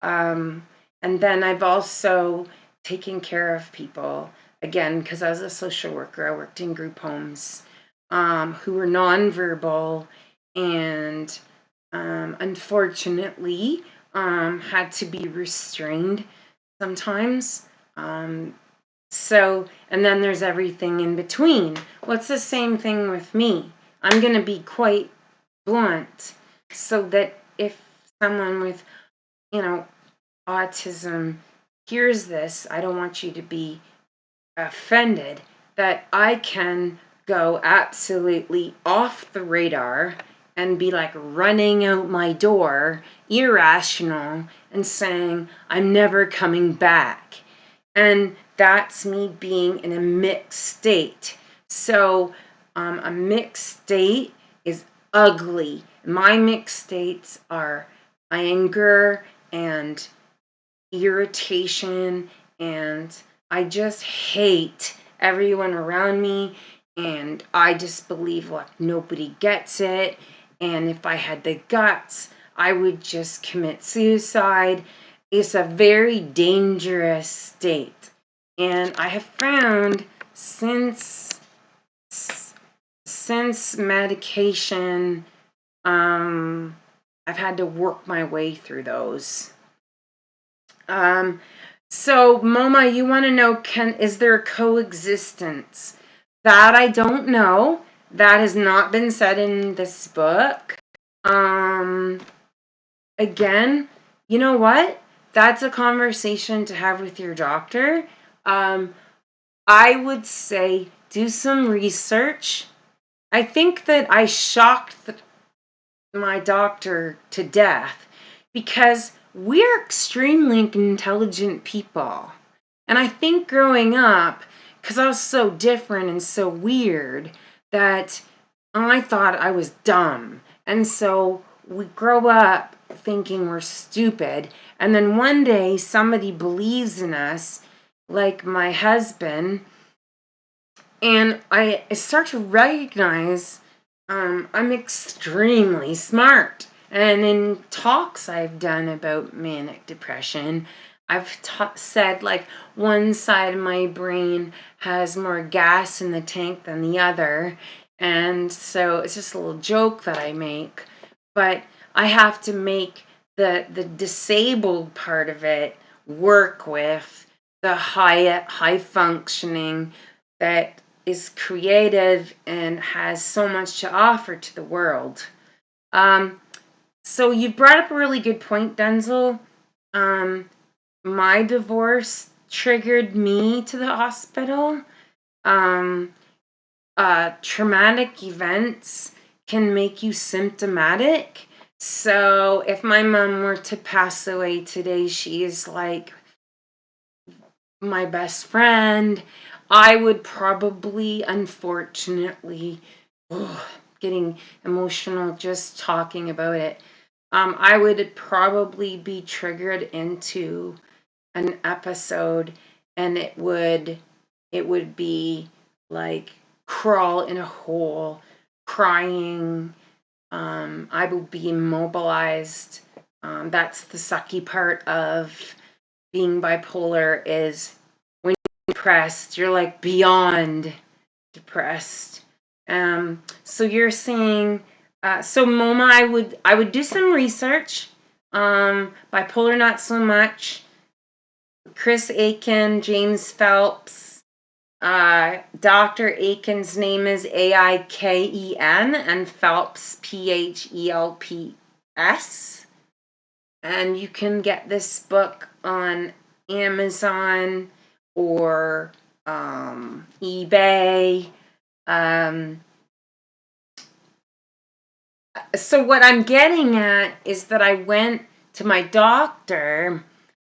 And then I've also taken care of people, again, because I was a social worker. I worked in group homes who were nonverbal and unfortunately had to be restrained sometimes. So, and then there's everything in between. Well, it's the same thing with me. I'm going to be quite blunt so that if someone with, autism hears this, I don't want you to be offended that I can go absolutely off the radar and be like running out my door, irrational, and saying, I'm never coming back. And that's me being in a mixed state. So a mixed state is ugly. My mixed states are anger and irritation, and I just hate everyone around me, and I just believe like nobody gets it, and if I had the guts, I would just commit suicide. It's a very dangerous state, and I have found since medication, I've had to work my way through those. So Moma, you want to know, is there a coexistence? That I don't know. That has not been said in this book. Again, you know what? That's a conversation to have with your doctor. I would say do some research. I think that I shocked my doctor to death because we're extremely intelligent people. And I think growing up, because I was so different and so weird, that I thought I was dumb. And so we grow up thinking we're stupid. And then one day somebody believes in us, like my husband, and I start to recognize I'm extremely smart. And in talks I've done about manic depression, said like one side of my brain has more gas in the tank than the other. And so it's just a little joke that I make. But I have to make the disabled part of it work with the high functioning that is creative and has so much to offer to the world. So you brought up a really good point, Denzel. My divorce triggered me to the hospital. Traumatic events can make you symptomatic. So if my mom were to pass away today, she is like my best friend. I would probably, unfortunately, getting emotional just talking about it. I would probably be triggered into an episode, and it would be like crawl in a hole, crying. I would be immobilized. That's the sucky part of being bipolar, is when you're depressed, you're like beyond depressed. So you're saying, so MoMA, I would do some research. Bipolar, not so much. Chris Aiken, James Phelps. Dr. Aiken's name is Aiken, and Phelps Phelps. And you can get this book on Amazon or eBay. So what I'm getting at is that I went to my doctor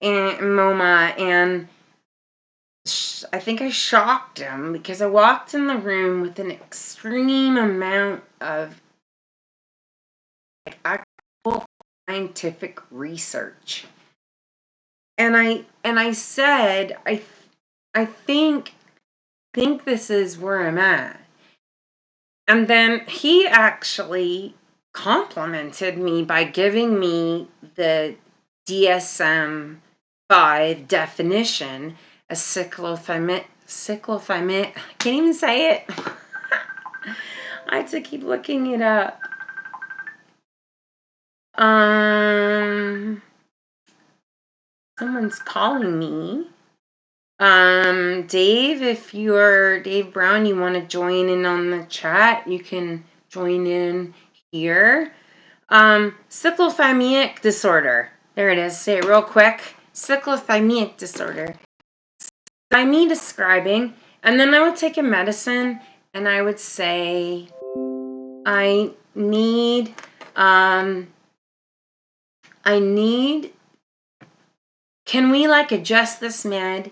and MoMA, and I think I shocked him because I walked in the room with an extreme amount of actual scientific research, and I said, I think this is where I'm at. And then he actually complimented me by giving me the DSM-5 definition, a cyclophamide. I can't even say it. I have to keep looking it up. Someone's calling me. Dave, if you're Dave Brown, you want to join in on the chat, you can join in here. Cyclothymic disorder. There it is. Say it real quick. Cyclothymic disorder. By me describing, and then I would take a medicine, and I would say, I need, can we like adjust this med?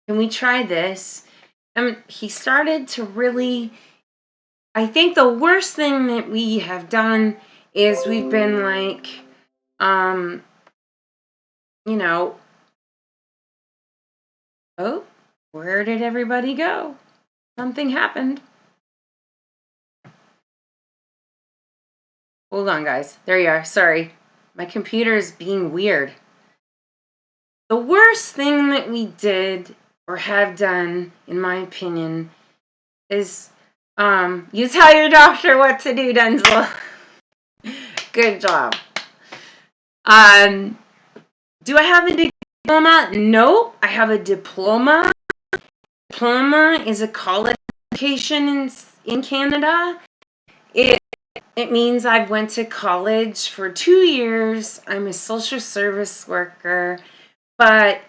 Can we try this? And he started to really, I think the worst thing that we have done is we've been like, oh, where did everybody go? Something happened. Hold on, guys. There you are. Sorry. My computer is being weird. The worst thing that we did or have done, in my opinion, is you tell your doctor what to do, Denzel. Good job. Do I have a diploma? No, I have a diploma. Diploma is a college education in Canada. It means I've went to college for 2 years. I'm a social service worker, but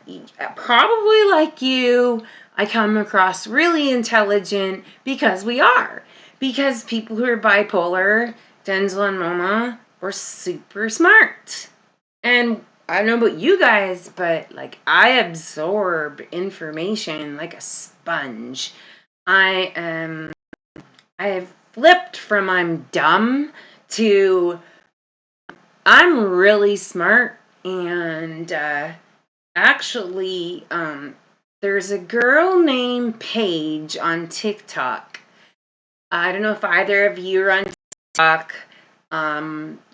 probably like you, I come across really intelligent because we are. Because people who are bipolar, Denzel and MoMA, were super smart. And I don't know about you guys, but like I absorb information like a sponge. I have flipped from I'm dumb to I'm really smart. And actually, there's a girl named Paige on TikTok. I don't know if either of you are on TikTok.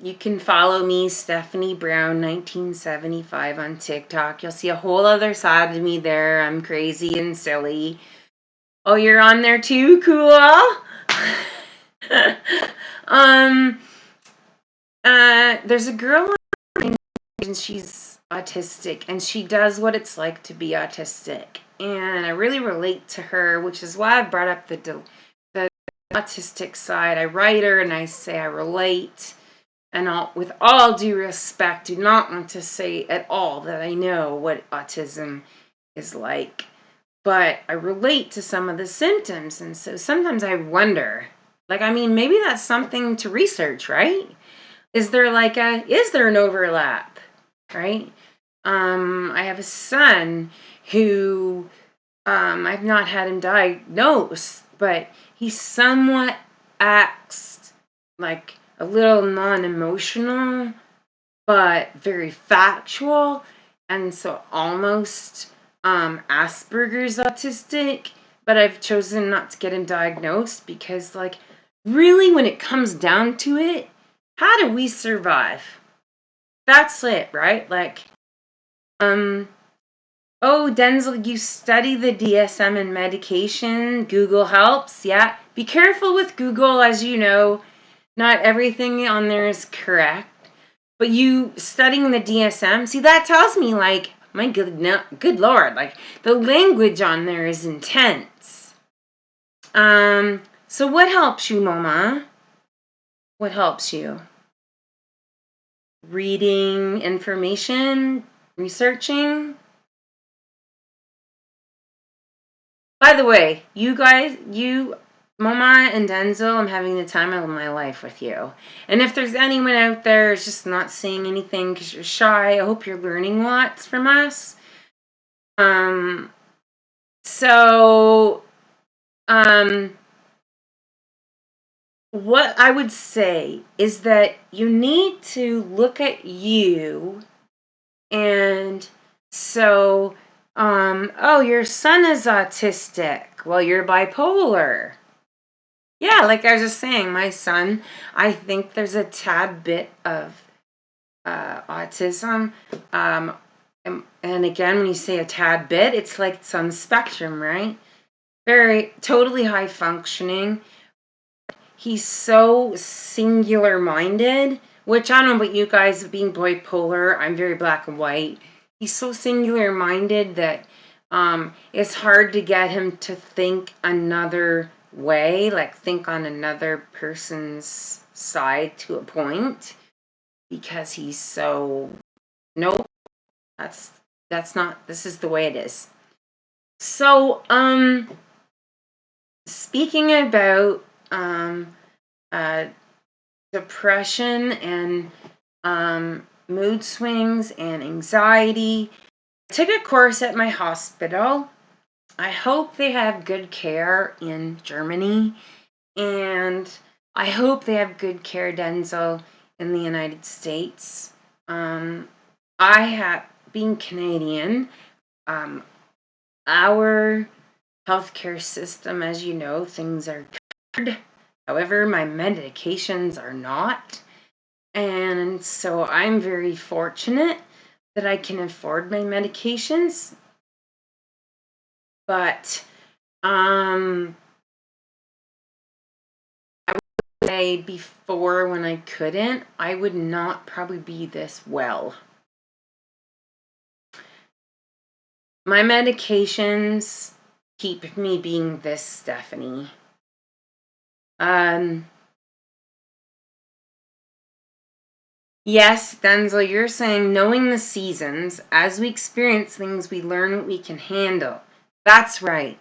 You can follow me, Stephanie Brown 1975 on TikTok. You'll see a whole other side of me there. I'm crazy and silly. Oh, you're on there too? Cool. There's a girl and she's autistic, and she does what it's like to be autistic. And I really relate to her, which is why I brought up the autistic side. I write her and I say I relate. And with all due respect, do not want to say at all that I know what autism is like. But I relate to some of the symptoms. And so sometimes I wonder, maybe that's something to research, right? Is there an overlap, right? I have a son who, I've not had him diagnosed, but he somewhat acts like a little non-emotional, but very factual, and so almost Asperger's autistic, but I've chosen not to get him diagnosed because, really, when it comes down to it, how do we survive? That's it, right? Oh, Denzel, you study the DSM and medication. Google helps. Yeah. Be careful with Google, as you know. Not everything on there is correct. But you studying the DSM, see, that tells me, my good Lord, the language on there is intense. So what helps you, Mama? What helps you? Reading information? Researching? By the way, you guys, Mama and Denzel, I'm having the time of my life with you. And if there's anyone out there who's just not saying anything because you're shy, I hope you're learning lots from us. What I would say is that you need to look at you, and so, oh, your son is autistic. Well, you're bipolar. Yeah, like I was just saying, my son, I think there's a tad bit of autism. And again, when you say a tad bit, it's like it's on the spectrum, right? Very, totally high functioning. He's so singular minded, which I don't know about you guys being bipolar. I'm very black and white. He's so singular minded that it's hard to get him to think another way, think on another person's side to a point, because he's so, nope, that's not, this is the way it is. So, speaking about depression and mood swings and anxiety, I took a course at my hospital. I hope they have good care in Germany, and I hope they have good care, Denzel, in the United States. Being Canadian, our healthcare system, as you know, things are covered. However, my medications are not. And so I'm very fortunate that I can afford my medications. But I would say before, when I couldn't, I would not probably be this well. My medications keep me being this Stephanie. Yes, Denzel, you're saying knowing the seasons, as we experience things, we learn what we can handle. That's right.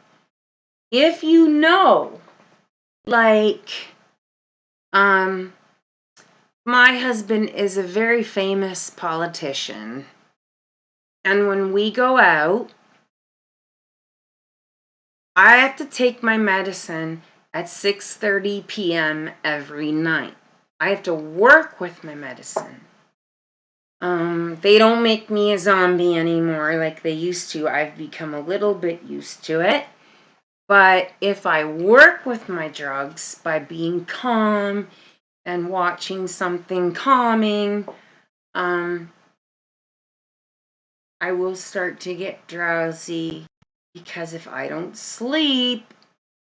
If you know, my husband is a very famous politician, and when we go out, I have to take my medicine at 6:30 p.m. every night. I have to work with my medicine. They don't make me a zombie anymore like they used to. I've become a little bit used to it. But if I work with my drugs by being calm and watching something calming, I will start to get drowsy, because if I don't sleep,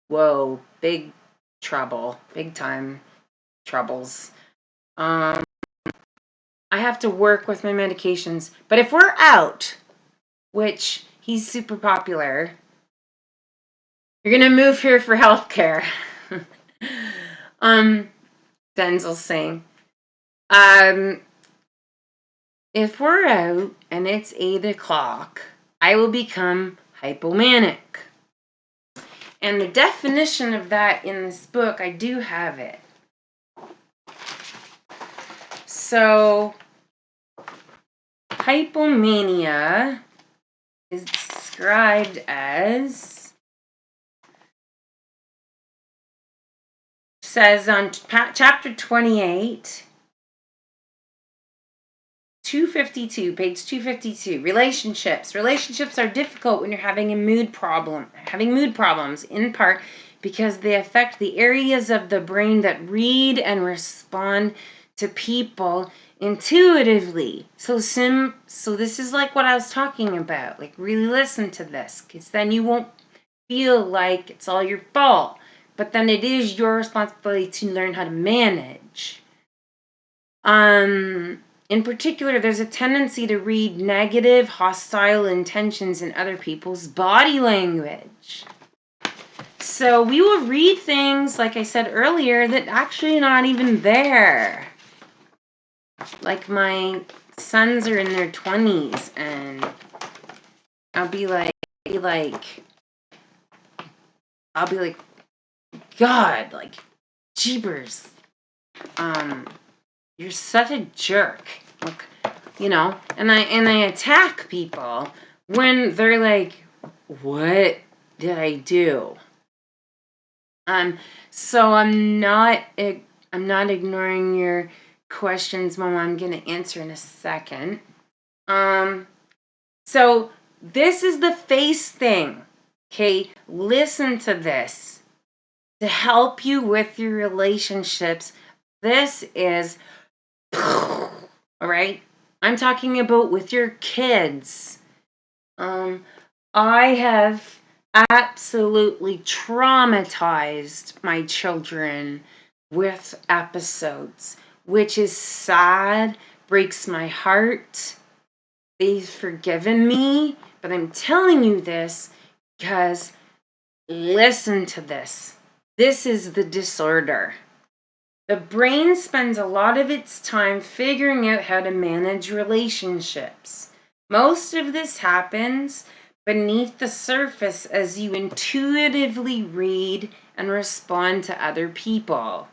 whoa, big trouble, big time troubles. I have to work with my medications. But if we're out, which he's super popular, you're gonna move here for healthcare. Denzel's saying, if we're out and it's 8 o'clock, I will become hypomanic. And the definition of that in this book, I do have it. So, hypomania is described as, says on chapter 28, 252, page 252, relationships. Relationships are difficult when you're having mood problems, in part because they affect the areas of the brain that read and respond to people intuitively. So this is like what I was talking about. Like, really listen to this, because then you won't feel like it's all your fault. But then it is your responsibility to learn how to manage. In particular, there's a tendency to read negative, hostile intentions in other people's body language. So we will read things, like I said earlier, that actually are not even there. Like, my sons are in their 20s, and I'll be like, God, like, jeepers. You're such a jerk. Look, and I attack people when they're like, what did I do? So I'm not ignoring your questions, Mama. I'm gonna answer in a second. So this is the face thing. Okay, listen to this to help you with your relationships. This is all right. I'm talking about with your kids. I have absolutely traumatized my children with episodes, which is sad, breaks my heart. They've forgiven me, but I'm telling you this because listen to this. This is the disorder. The brain spends a lot of its time figuring out how to manage relationships. Most of this happens beneath the surface as you intuitively read and respond to other people.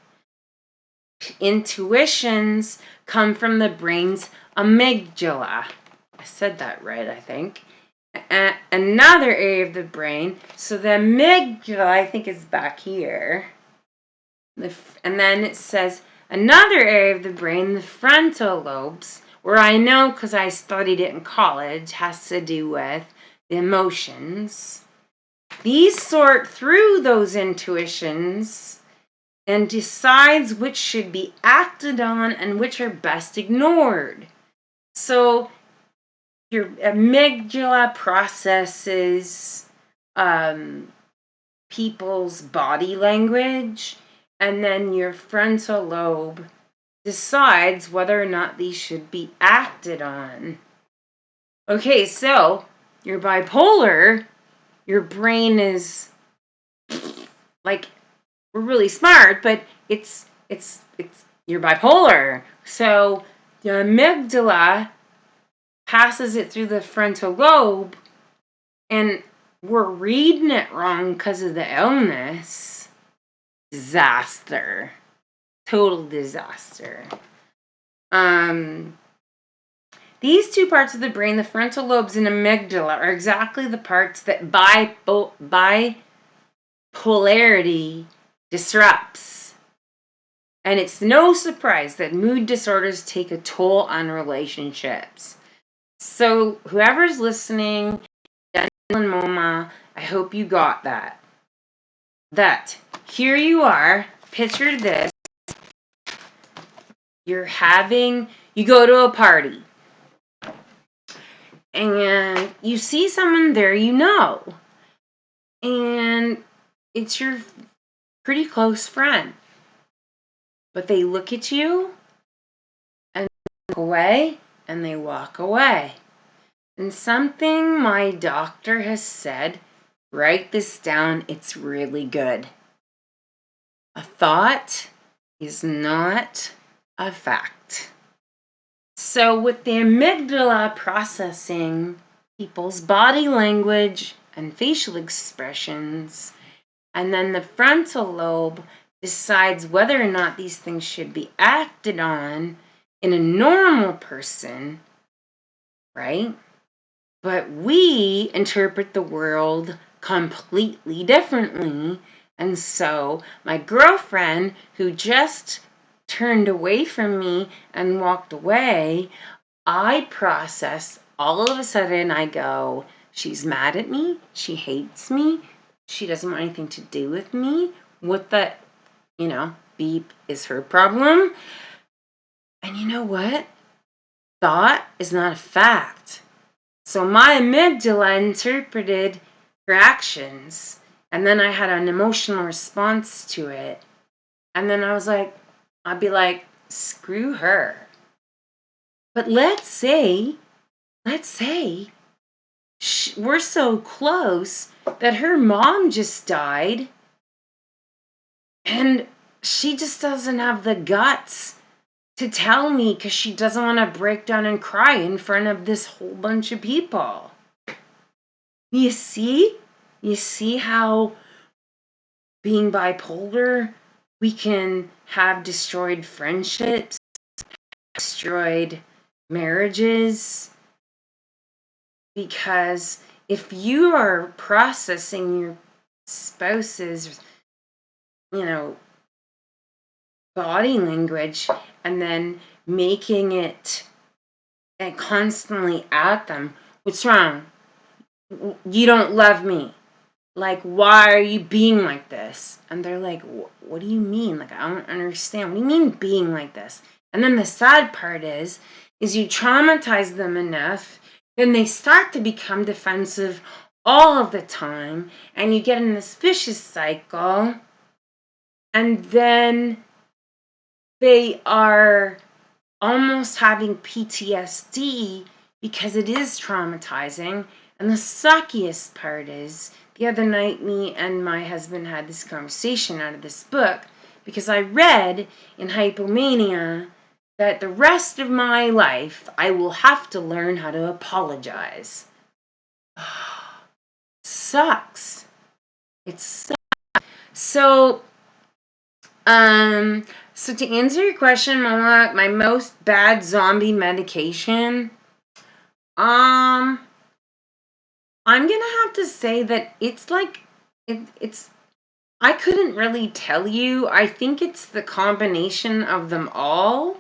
Intuitions come from the brain's amygdala. I said that right, I think. Another area of the brain, so the amygdala, I think, is back here. And then it says another area of the brain, the frontal lobes, where I know because I studied it in college, has to do with the emotions. These sort through those intuitions and decides which should be acted on and which are best ignored. So your amygdala processes people's body language, and then your frontal lobe decides whether or not these should be acted on. Okay, so you're bipolar, your brain is like, we're really smart, but it's you're bipolar. So the amygdala passes it through the frontal lobe, and we're reading it wrong because of the illness. Disaster. Total disaster. These two parts of the brain, the frontal lobes and amygdala, are exactly the parts that bipolarity disrupts. And it's no surprise that mood disorders take a toll on relationships. So whoever's listening, Daniel and Moma, I hope you got that. That here you are, picture this. You go to a party and you see someone there and it's your pretty close friend, but they look at you and walk away, and they walk away. And something my doctor has said, write this down, it's really good. A thought is not a fact. So with the amygdala processing people's body language and facial expressions, and then the frontal lobe decides whether or not these things should be acted on in a normal person, right? But we interpret the world completely differently. And so my girlfriend, who just turned away from me and walked away, I process, all of a sudden I go, she's mad at me, she hates me, she doesn't want anything to do with me. What the, beep is her problem. And you know what? Thought is not a fact. So my amygdala interpreted her actions, and then I had an emotional response to it. And then I'd be like, screw her. But let's say we're so close that her mom just died, and she just doesn't have the guts to tell me because she doesn't want to break down and cry in front of this whole bunch of people. You see? You see how being bipolar, we can have destroyed friendships, destroyed marriages, because if you are processing your spouse's, body language and then making it and constantly at them, what's wrong? You don't love me. Like, why are you being like this? And they're like, what do you mean? Like, I don't understand. What do you mean being like this? And then the sad part is you traumatize them enough, then they start to become defensive all of the time, and you get in this vicious cycle, and then they are almost having PTSD because it is traumatizing. And the suckiest part is, the other night, me and my husband had this conversation out of this book because I read in Hypomania that the rest of my life I will have to learn how to apologize. Sucks. It sucks. So to answer your question, Mama, my most bad zombie medication, I'm gonna have to say that it's like, it's, I couldn't really tell you. I think it's the combination of them all,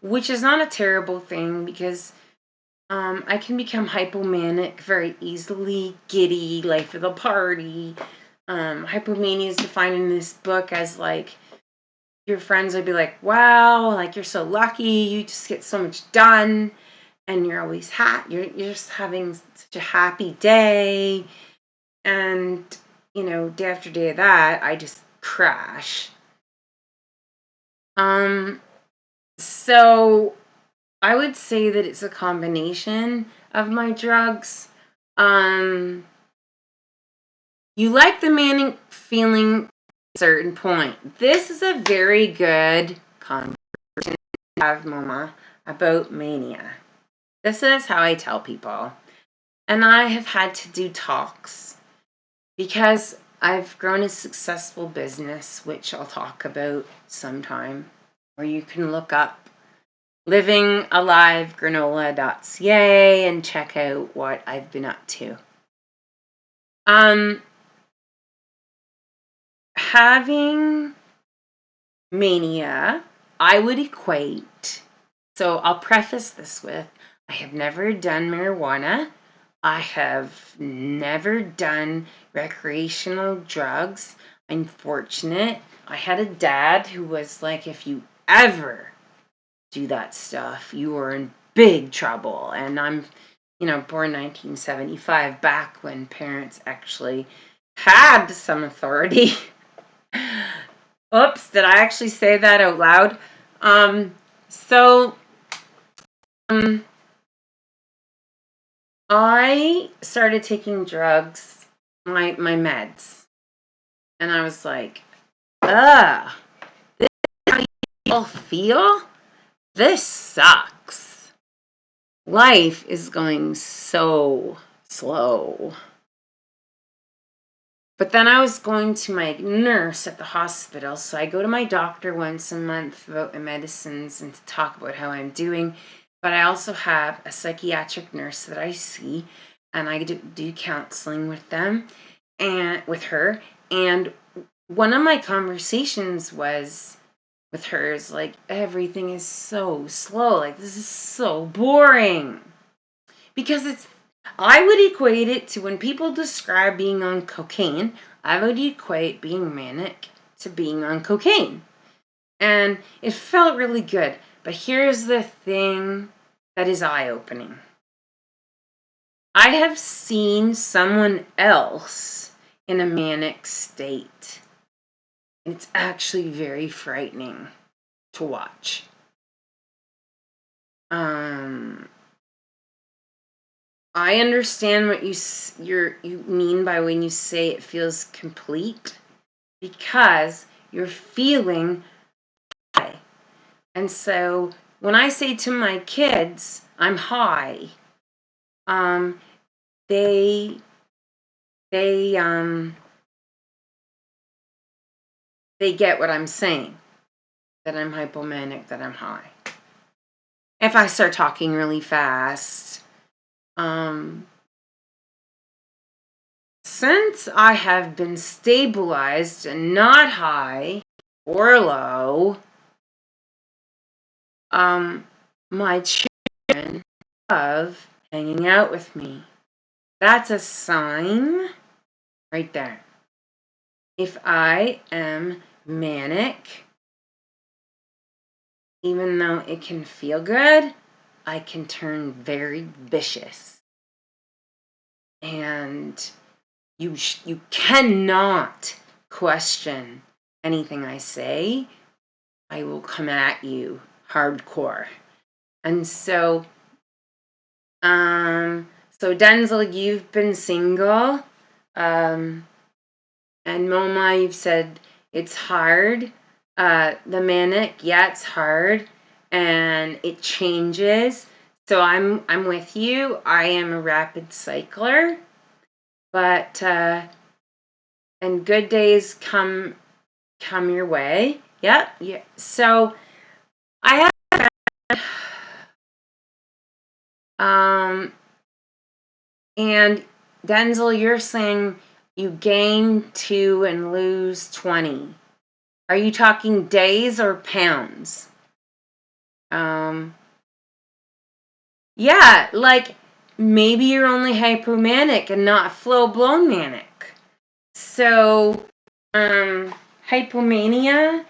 which is not a terrible thing because I can become hypomanic very easily, giddy, life of the party. Hypomania is defined in this book as like, your friends would be like, wow, like you're so lucky, you just get so much done, and you're always you're just having such a happy day. And day after day of that, I just crash. So I would say that it's a combination of my drugs. You like the manic feeling at a certain point. This is a very good conversation to have, Mama, about mania. This is how I tell people. And I have had to do talks because I've grown a successful business, which I'll talk about sometime, or you can look up livingalivegranola.ca and check out what I've been up to. Having mania, I would equate, so I'll preface this with, I have never done marijuana. I have never done recreational drugs. I'm fortunate. I had a dad who was like, if you ever do that stuff, you are in big trouble. And I'm, born 1975, back when parents actually had some authority. Oops, did I actually say that out loud? So I started taking drugs, my meds, and I was like, this is how you feel? This sucks. Life is going so slow. But then I was going to my nurse at the hospital, so I go to my doctor once a month about my medicines and to talk about how I'm doing. But I also have a psychiatric nurse that I see, and I do counseling with them and with her. And one of my conversations was with her is like, everything is so slow. Like, this is so boring. Because I would equate it to when people describe being on cocaine, I would equate being manic to being on cocaine. And it felt really good. But here's the thing that is eye-opening. I have seen someone else in a manic state. And it's actually very frightening to watch. I understand what you mean by when you say it feels complete, because you're feeling high. And so when I say to my kids, I'm high, they get what I'm saying, that I'm hypomanic, that I'm high. If I start talking really fast, since I have been stabilized and not high or low, my children love hanging out with me. That's a sign right there. If I am manic, even though it can feel good, I can turn very vicious. And you cannot question anything I say. I will come at you hardcore. And so Denzel, you've been single, and Moma, you've said it's hard. The manic, yeah, it's hard, and it changes. So I'm with you. I am a rapid cycler, but and good days come your way. Yep. Yeah. So I have and Denzel, you're saying you gain 2 and lose 20. Are you talking days or pounds? Yeah, like maybe you're only hypomanic and not full-blown manic. So, hypomania,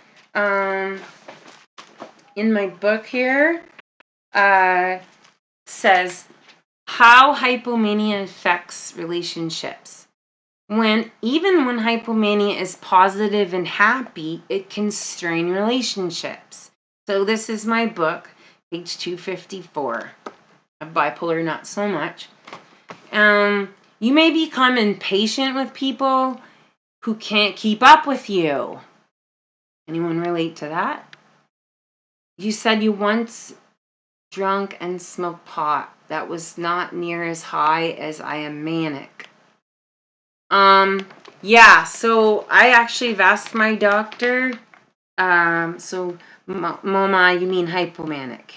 in my book here, says how hypomania affects relationships. Even when hypomania is positive and happy, it can strain relationships. So this is my book, page 254. Bipolar, not so much. You may become impatient with people who can't keep up with you. Anyone relate to that? You said you once drunk and smoked pot. That was not near as high as I am manic. Yeah, so I actually have asked my doctor, so Moma, you mean hypomanic.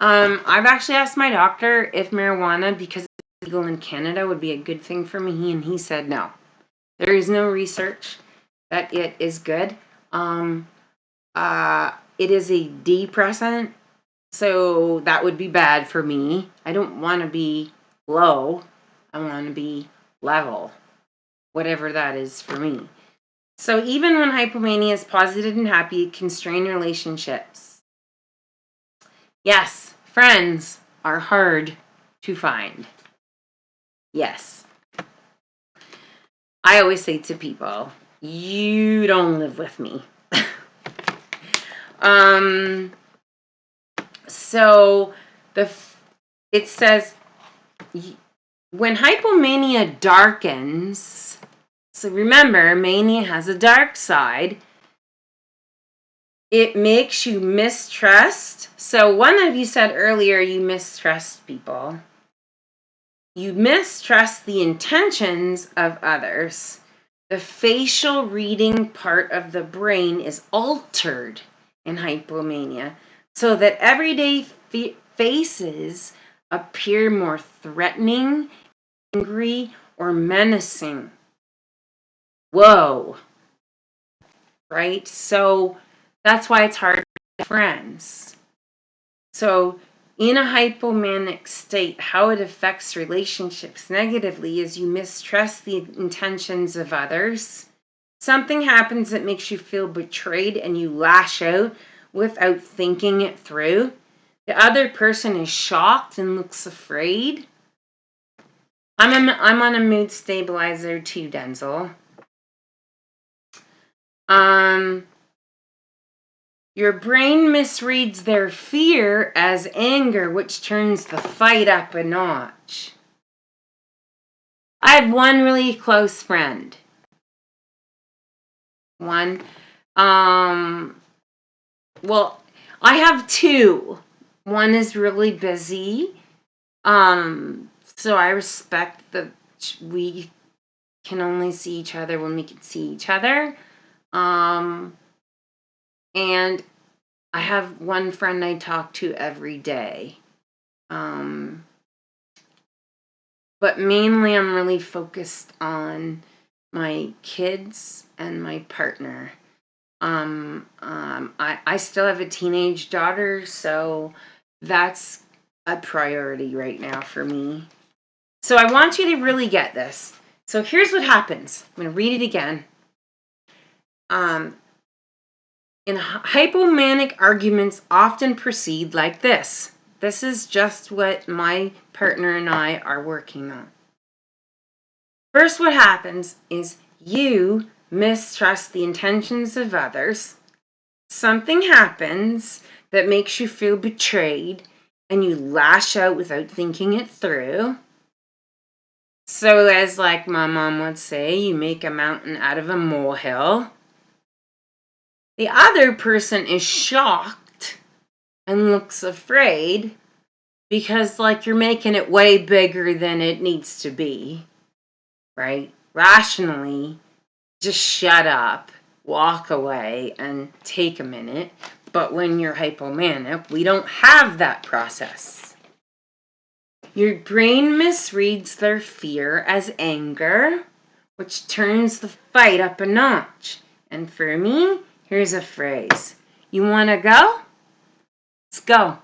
I've actually asked my doctor if marijuana, because it's legal in Canada, would be a good thing for me, and he said no. There is no research that it is good. It is a depressant, so that would be bad for me. I don't want to be low. I want to be level, whatever that is for me. So even when hypomania is positive and happy, it can strain relationships. Yes, friends are hard to find. Yes. I always say to people, you don't live with me. So it says when hypomania darkens, so remember, mania has a dark side. It makes you mistrust. So one of you said earlier you mistrust people. You mistrust the intentions of others. The facial reading part of the brain is altered in hypomania so that everyday faces appear more threatening, angry, or menacing. Whoa. Right? So that's why it's hard to make friends. So in a hypomanic state, how it affects relationships negatively is you mistrust the intentions of others. Something happens that makes you feel betrayed and you lash out without thinking it through. The other person is shocked and looks afraid. I'm on a mood stabilizer too, Denzel. Your brain misreads their fear as anger, which turns the fight up a notch. I have one really close friend. One. Well, I have two. One is really busy. So I respect that we can only see each other when we can see each other. And I have one friend I talk to every day. But mainly I'm really focused on my kids and my partner. I still have a teenage daughter, so that's a priority right now for me. So I want you to really get this. So here's what happens. I'm going to read it again. In hypomanic arguments often proceed like this. This is just what my partner and I are working on. First, what happens is you mistrust the intentions of others. Something happens that makes you feel betrayed and you lash out without thinking it through. So, as like my mom would say, you make a mountain out of a molehill. The other person is shocked and looks afraid because, like, you're making it way bigger than it needs to be, right? Rationally, just shut up, walk away, and take a minute. But when you're hypomanic, we don't have that process. Your brain misreads their fear as anger, which turns the fight up a notch. And for me, here's a phrase. You want to go? Let's go.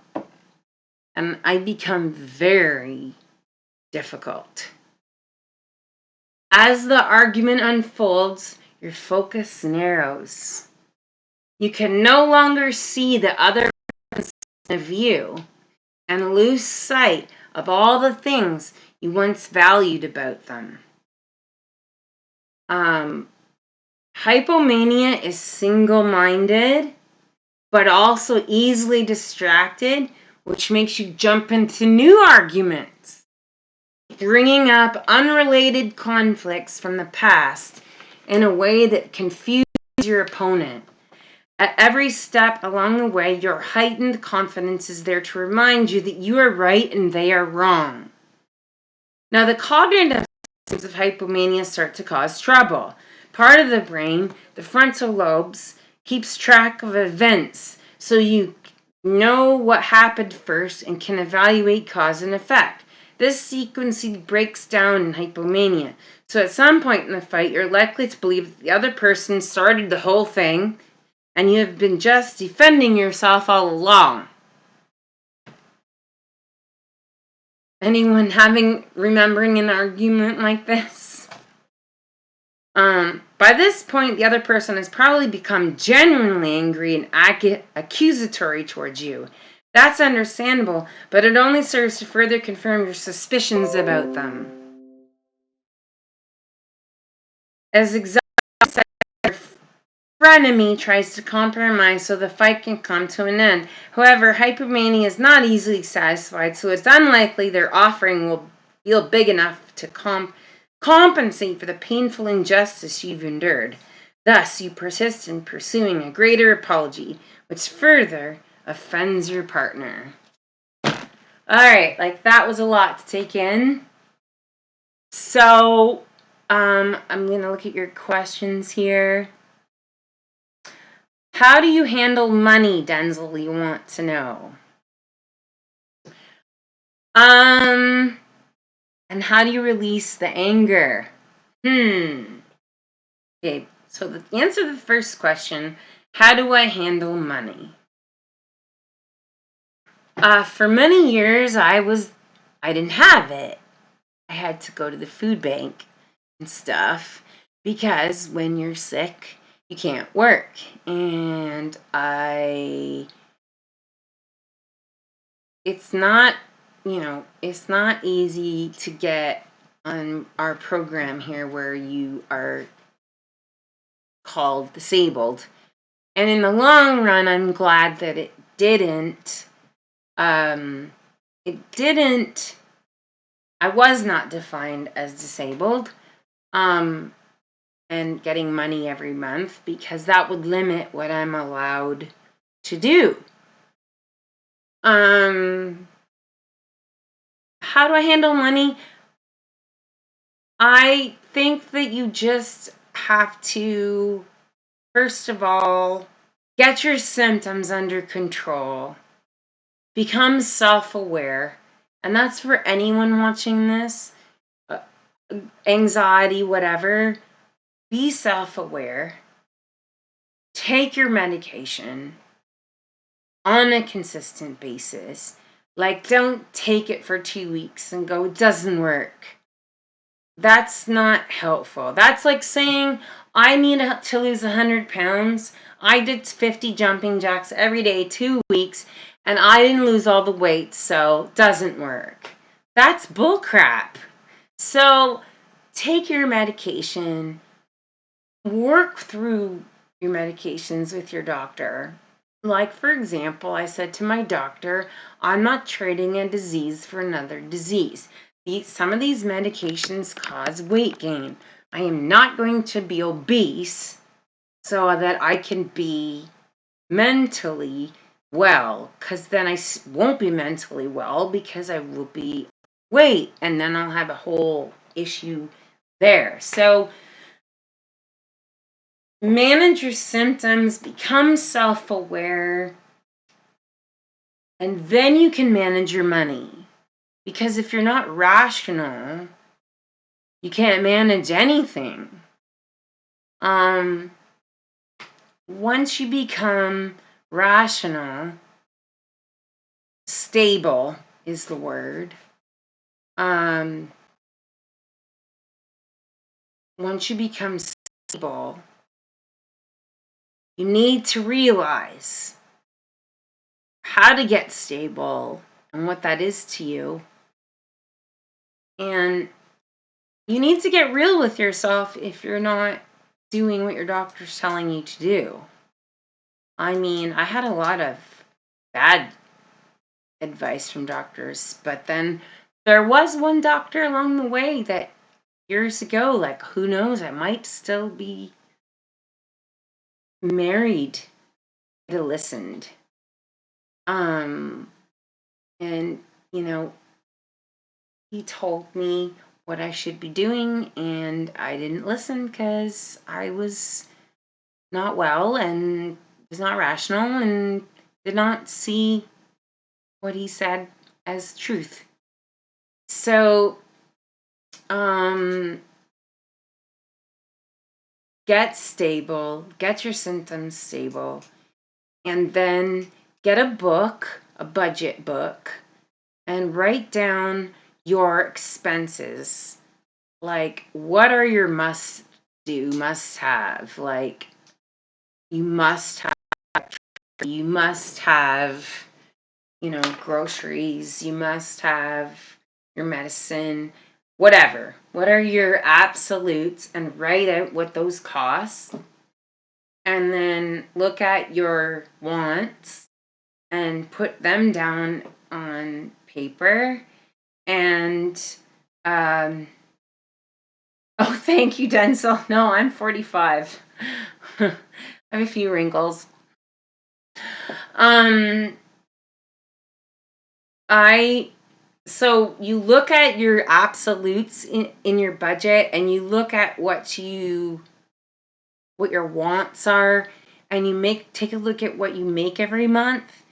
And I become very difficult. As the argument unfolds, your focus narrows. You can no longer see the other person's point of view and lose sight of all the things you once valued about them. Hypomania is single-minded, but also easily distracted, which makes you jump into new arguments, bringing up unrelated conflicts from the past in a way that confuses your opponent. At every step along the way, your heightened confidence is there to remind you that you are right and they are wrong. Now, the cognitive symptoms of hypomania start to cause trouble. Part of the brain, the frontal lobes, keeps track of events so you know what happened first and can evaluate cause and effect. This sequencing breaks down in hypomania. So at some point in the fight, you're likely to believe that the other person started the whole thing and you have been just defending yourself all along. Anyone remembering an argument like this? By this point, the other person has probably become genuinely angry and accusatory towards you. That's understandable, but it only serves to further confirm your suspicions about them. As exhausted frenemy tries to compromise so the fight can come to an end. However, hypomania is not easily satisfied, so it's unlikely their offering will feel big enough to compensate for the painful injustice you've endured. Thus, you persist in pursuing a greater apology, which further offends your partner. Alright, like that was a lot to take in. So, I'm going to look at your questions here. How do you handle money, Denzel? You want to know. And how do you release the anger? Okay, so the answer to the first question, how do I handle money? For many years, I didn't have it. I had to go to the food bank and stuff because when you're sick, you can't work. And it's not, it's not easy to get on our program here where you are called disabled. And in the long run, I'm glad that it didn't. I was not defined as disabled. And getting money every month because that would limit what I'm allowed to do. How do I handle money? I think that you just have to, first of all, get your symptoms under control. Become self-aware. And that's for anyone watching this. Anxiety, whatever. Be self-aware. Take your medication on a consistent basis. Like, don't take it for 2 weeks and go, it doesn't work. That's not helpful. That's like saying, I need to lose 100 pounds. I did 50 jumping jacks every day, 2 weeks, and I didn't lose all the weight, so it doesn't work. That's bullcrap. So take your medication. Work through your medications with your doctor. Like, for example, I said to my doctor, I'm not trading a disease for another disease. Some of these medications cause weight gain. I am not going to be obese so that I can be mentally well, because then I won't be mentally well because I will be weight, and then I'll have a whole issue there. So manage your symptoms, become self-aware, and then you can manage your money. Because if you're not rational, you can't manage anything. Once you become rational, stable is the word. Once you become stable, you need to realize how to get stable and what that is to you. And you need to get real with yourself if you're not doing what your doctor's telling you to do. I mean, I had a lot of bad advice from doctors, but then there was one doctor along the way that years ago, like, who knows, I might still be married, to listened. And, he told me what I should be doing, and I didn't listen because I was not well and was not rational and did not see what he said as truth. So, get stable, get your symptoms stable, and then get a book, a budget book, and write down your expenses. Like, what are your must have? Like, you must have groceries. You must have your medicine, whatever. What are your absolutes, and write out what those cost. And then look at your wants and put them down on paper. And oh, thank you, Denzel. No, I'm 45. I have a few wrinkles. So you look at your absolutes in your budget, and you look at what your wants are, and take a look at what you make every month,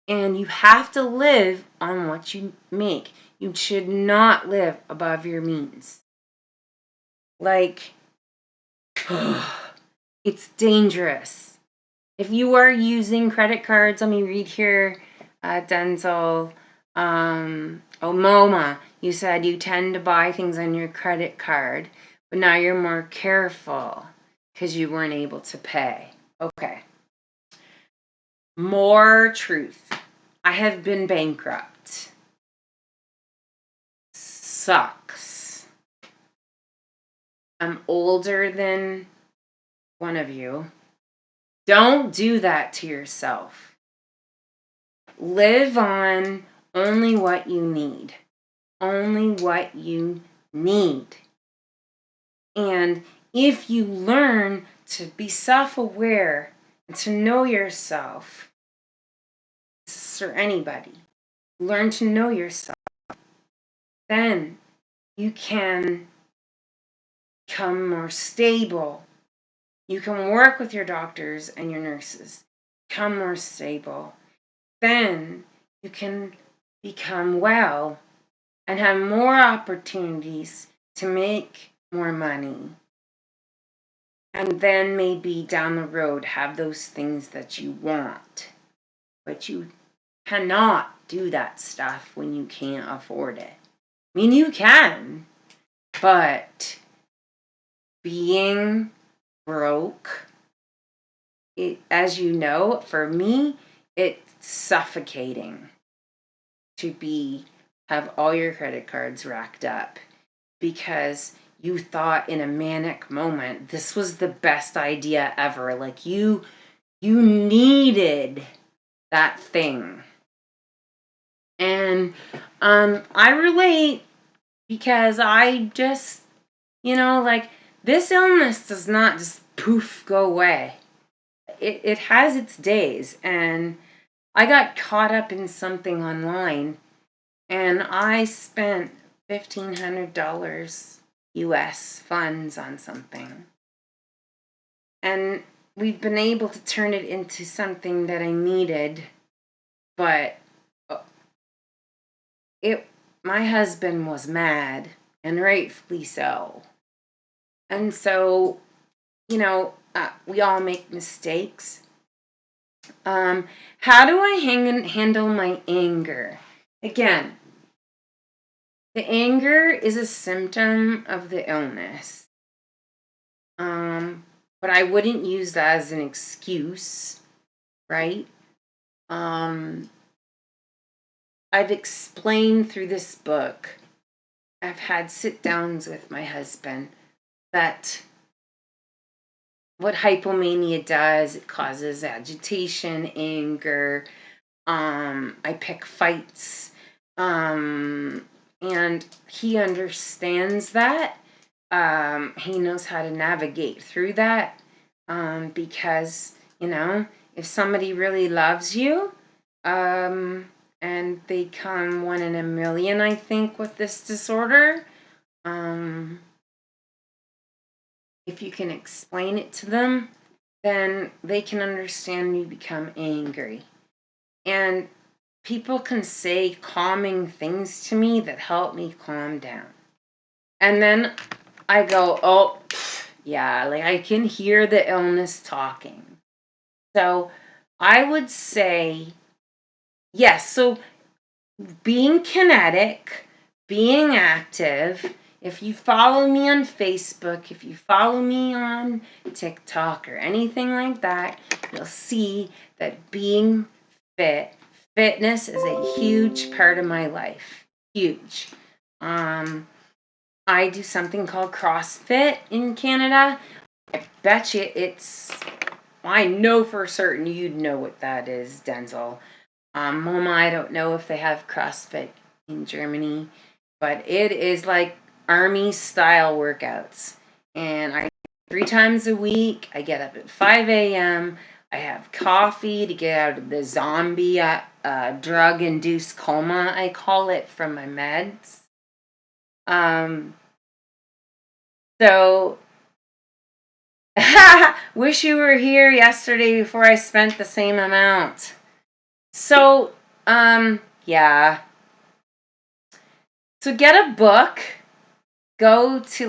and you have to live on what you make. You should not live above your means. Like, it's dangerous. If you are using credit cards, let me read here, Denzel. Moma, you said you tend to buy things on your credit card, but now you're more careful because you weren't able to pay. Okay. More truth. I have been bankrupt. Sucks. I'm older than one of you. Don't do that to yourself. Live on only what you need. Only what you need. And if you learn to be self-aware and to know yourself, this is for anybody, learn to know yourself, then you can become more stable. You can work with your doctors and your nurses, become more stable. Then you can become well and have more opportunities to make more money. And then maybe down the road have those things that you want. But you cannot do that stuff when you can't afford it. I mean, you can, but being broke, as you know, for me, it's suffocating to have all your credit cards racked up because you thought in a manic moment this was the best idea ever. Like you needed that thing. And I relate because I just, like, this illness does not just poof go away. It has its days, and I got caught up in something online, and I spent $1,500 US funds on something. And we've been able to turn it into something that I needed, but my husband was mad, and rightfully so. And so, we all make mistakes. How do I handle my anger? Again, the anger is a symptom of the illness. But I wouldn't use that as an excuse, right? I've explained through this book, I've had sit-downs with my husband, that what hypomania does, it causes agitation, anger. I pick fights. And he understands that. He knows how to navigate through that. Because, if somebody really loves you, and they come 1 in a million, I think, with this disorder, if you can explain it to them, then they can understand you become angry. And people can say calming things to me that help me calm down. And then I go, oh, yeah, like I can hear the illness talking. So I would say, yes, so being kinetic, being active. If you follow me on Facebook, if you follow me on TikTok or anything like that, you'll see that being fit, Fitness is a huge part of my life. Huge. I do something called CrossFit in Canada. I bet you I know for certain you'd know what that is, Denzel. Mama, I don't know if they have CrossFit in Germany, but it is like army style workouts. And I 3 times a week. I get up at 5 a.m. I have coffee to get out of the zombie drug induced coma, I call it, from my meds. So wish you were here yesterday before I spent the same amount. So, yeah. So get a book. Go to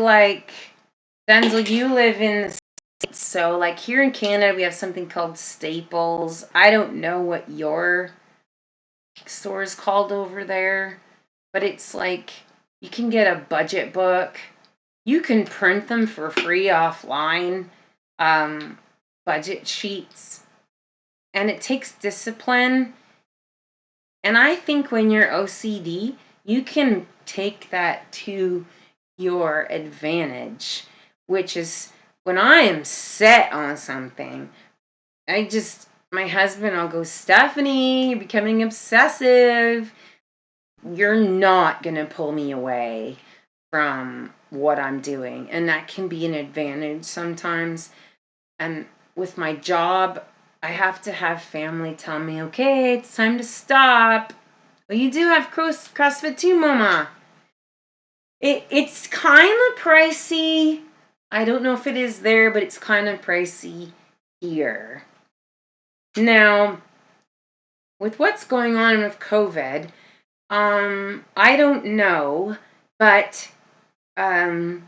Denzel, you live in the States, so here in Canada we have something called Staples. I don't know what your store is called over there, but it's you can get a budget book. You can print them for free offline, budget sheets, and it takes discipline. And I think when you're OCD, you can take that to your advantage, which is when I am set on something, my husband, I'll go, Stephanie, you're becoming obsessive. You're not going to pull me away from what I'm doing. And that can be an advantage sometimes. And with my job, I have to have family tell me, okay, it's time to stop. Well, you do have CrossFit too, Mama. It's kind of pricey. I don't know if it is there, but it's kind of pricey here. Now, with what's going on with COVID, I don't know, but you're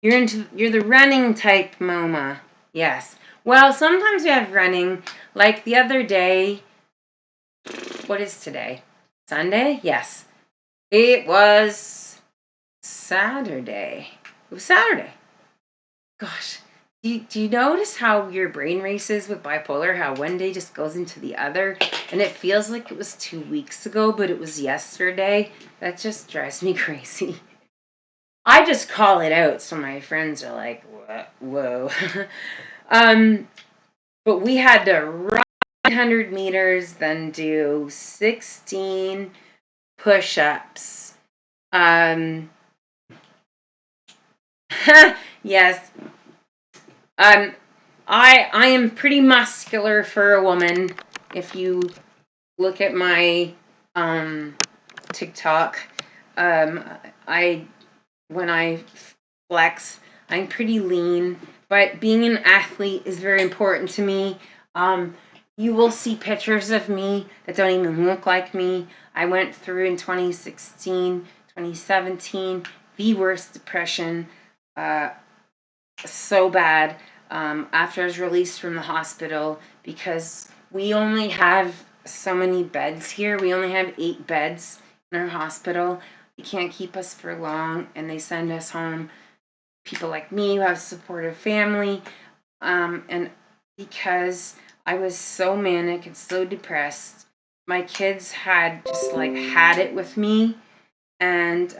the running type, Moma. Yes. Well, sometimes we have running. Like the other day, what is today? Sunday? Yes. It was Saturday. It was Saturday. Gosh. Do you notice how your brain races with bipolar? How one day just goes into the other? And it feels like it was 2 weeks ago, but it was yesterday. That just drives me crazy. I just call it out so my friends are like, whoa. But we had to run 100 meters, then do 16 push-ups. Yes. I am pretty muscular for a woman. If you look at my TikTok, when I flex, I'm pretty lean, but being an athlete is very important to me. You will see pictures of me that don't even look like me. I went through in 2016, 2017, the worst depression, so bad, after I was released from the hospital, because we only have so many beds here. We only have 8 beds in our hospital. They can't keep us for long, and they send us home. People like me who have a supportive family, and because I was so manic and so depressed, my kids had just had it with me, and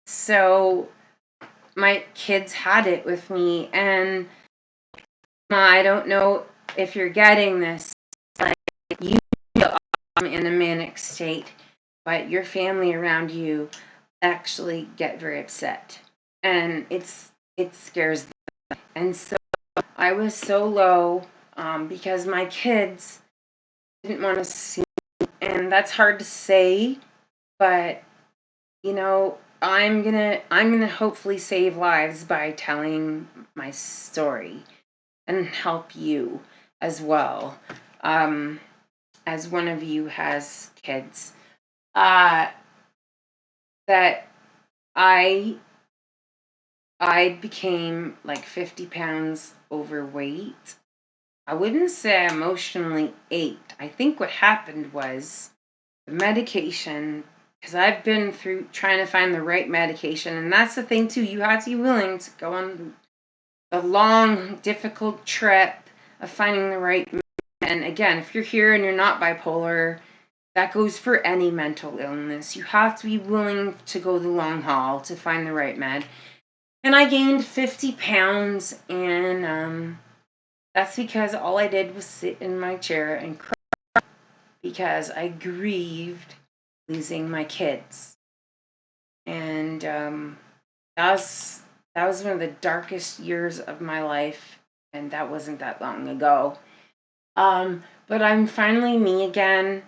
so my kids had it with me, and I don't know if you're getting this, you feel in a manic state, but your family around you actually get very upset, and it scares them. And so I was so low, because my kids didn't want to see me, and that's hard to say, but I'm gonna hopefully save lives by telling my story and help you as well, as one of you has kids, that I became 50 pounds overweight. I wouldn't say I emotionally ached. I think what happened was the medication, because I've been through trying to find the right medication, and that's the thing too. You have to be willing to go on a long, difficult trip of finding the right man. And again, if you're here and you're not bipolar, that goes for any mental illness. You have to be willing to go the long haul to find the right med. And I gained 50 pounds, and that's because all I did was sit in my chair and cry because I grieved losing my kids. And that was one of the darkest years of my life, and that wasn't that long ago. But I'm finally me again.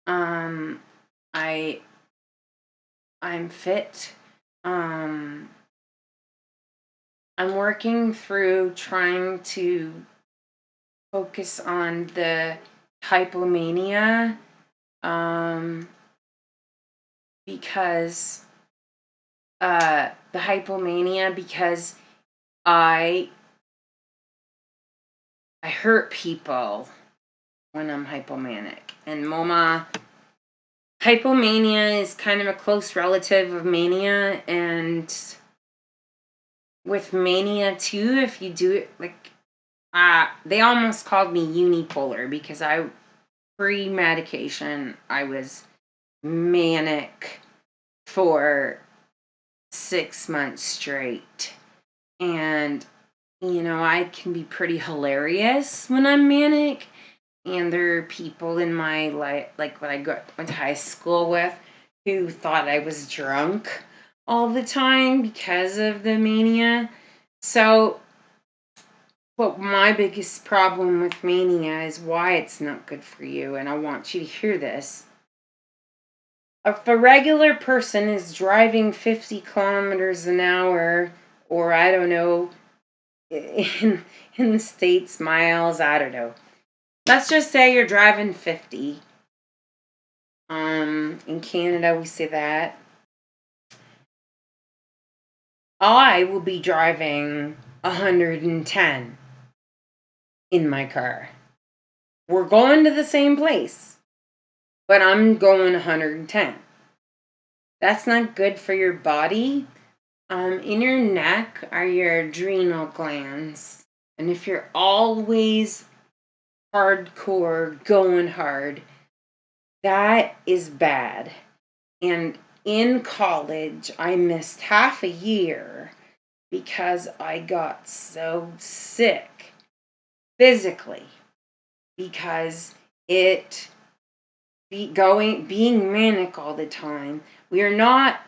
I'm fit. I'm working through trying to focus on the hypomania, because because I hurt people when I'm hypomanic. And hypomania is kind of a close relative of mania, and with mania too, if you do it like they almost called me unipolar because pre-medication I was manic for 6 months straight. And I can be pretty hilarious when I'm manic. And there are people in my life, like when I went to high school with, who thought I was drunk all the time because of the mania. So, but my biggest problem with mania is why it's not good for you, and I want you to hear this. If a regular person is driving 50 kilometers an hour, or I don't know, in the States, miles, I don't know. Let's just say you're driving 50. In Canada, we say that. I will be driving 110 in my car. We're going to the same place, but I'm going 110. That's not good for your body. In your neck are your adrenal glands. And if you're always hardcore going hard, that is bad. And in college, I missed half a year because I got so sick physically, because being manic all the time, we are not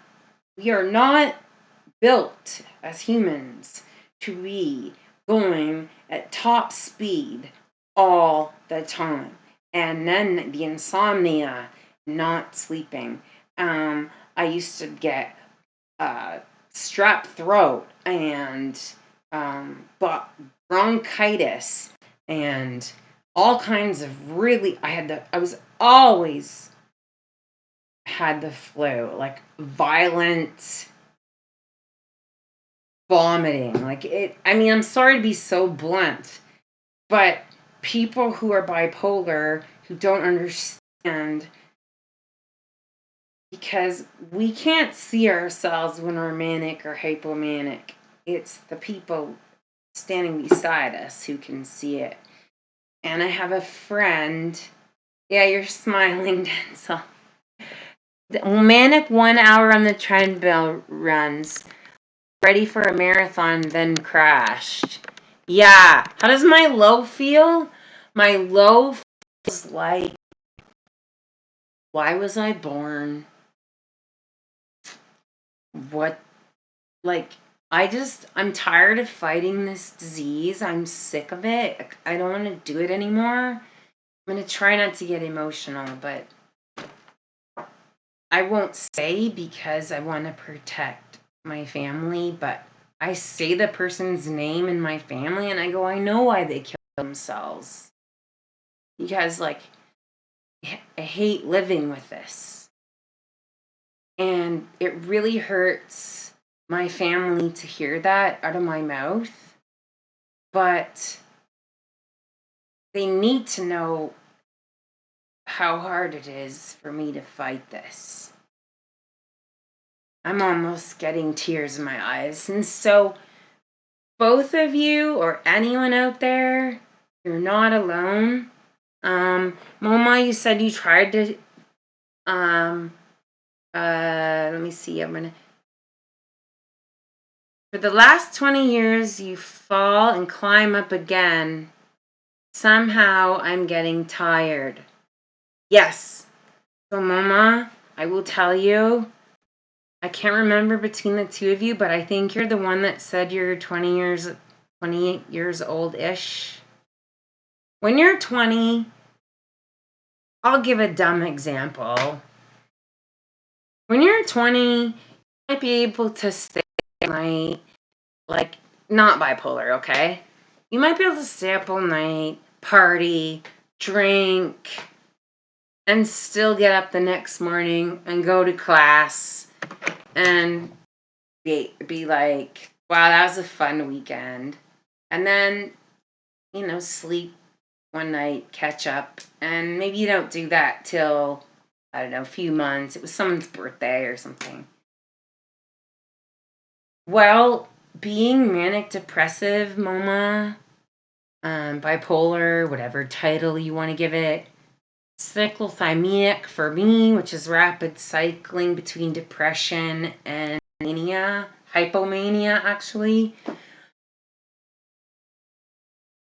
built as humans to be going at top speed all the time. And then the insomnia, not sleeping. I used to get strep throat and bronchitis and all kinds of I was always had the flu, like violent vomiting. I'm sorry to be so blunt, but people who are bipolar who don't understand, because we can't see ourselves when we're manic or hypomanic. It's the people standing beside us who can see it. And I have a friend. Yeah, you're smiling, Denzel. Manic 1 hour on the treadmill runs. Ready for a marathon, then crashed. Yeah. How does my low feel? My low feels like, why was I born? What? I'm tired of fighting this disease. I'm sick of it. I don't want to do it anymore. I'm going to try not to get emotional, but I won't say because I want to protect my family, but I say the person's name in my family and I go, I know why they killed themselves. Because, I hate living with this. And it really hurts my family to hear that out of my mouth. But they need to know how hard it is for me to fight this. I'm almost getting tears in my eyes. And so, both of you or anyone out there You're not alone. Moma, you said you tried to, let me see, for the last 20 years, you fall and climb up again. Somehow I'm getting tired. Yes. So, Moma, I will tell you, I can't remember between the two of you, but I think you're the one that said you're 28 years old-ish. When you're 20, I'll give a dumb example. When you're 20, you might be able to stay at night, like, not bipolar, okay? You might be able to stay up all night, party, drink, and still get up the next morning and go to class and be like, wow, that was a fun weekend. And then, sleep one night, catch up, and maybe you don't do that till, I don't know, a few months. It was someone's birthday or something. Well, being manic depressive, Moma, bipolar, whatever title you want to give it, cyclothymenic for me, which is rapid cycling between depression and mania, hypomania actually.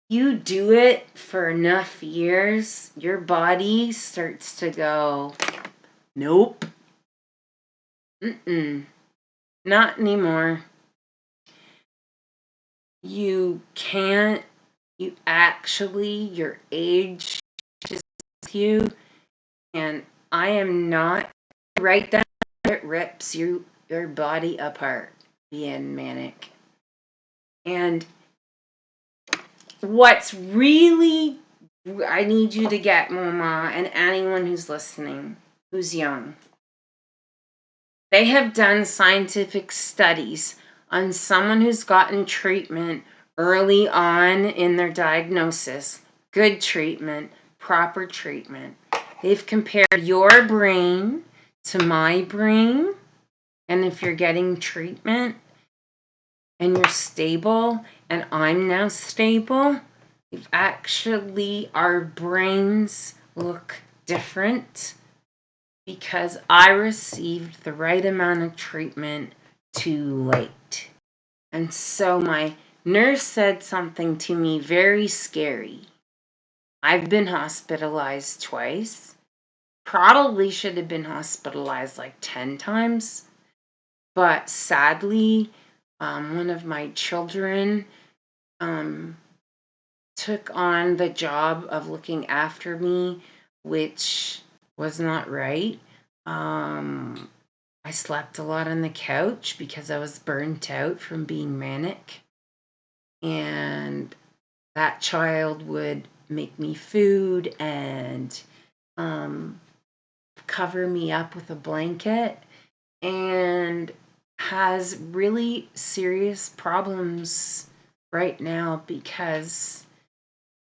You do it for enough years, your body starts to go, nope, not anymore. You can't, your age is with you, and I am not right down. It rips your body apart being manic. And what's really, I need you to get, Mama, and anyone who's listening, who's young, they have done scientific studies on someone who's gotten treatment early on in their diagnosis, good treatment, proper treatment. They've compared your brain to my brain, and if you're getting treatment and you're stable, and I'm now stable, actually our brains look different because I received the right amount of treatment too late. And so my nurse said something to me very scary. I've been hospitalized twice. Probably should have been hospitalized like 10 times. But sadly, one of my children took on the job of looking after me, which was not right. I slept a lot on the couch because I was burnt out from being manic. And that child would make me food and cover me up with a blanket, and has really serious problems right now because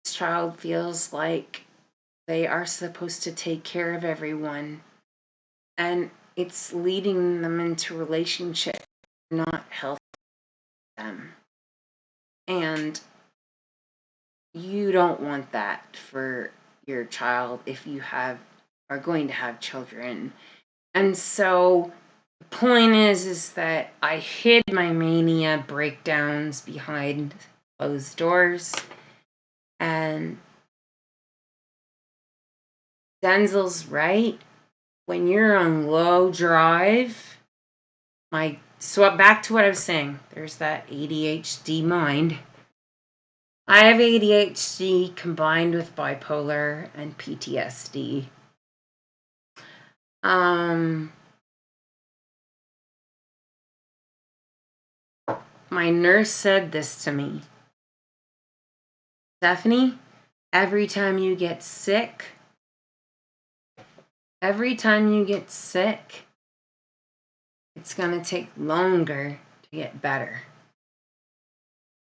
this child feels like they are supposed to take care of everyone, and it's leading them into relationships not healthy for them. And you don't want that for your child if you are going to have children. And so the point is that I hid my mania breakdowns behind closed doors, and Denzel's right. When you're on low drive, so back to what I was saying, there's that ADHD mind. I have ADHD combined with bipolar and PTSD. My nurse said this to me. Stephanie, every time you get sick, it's going to take longer to get better.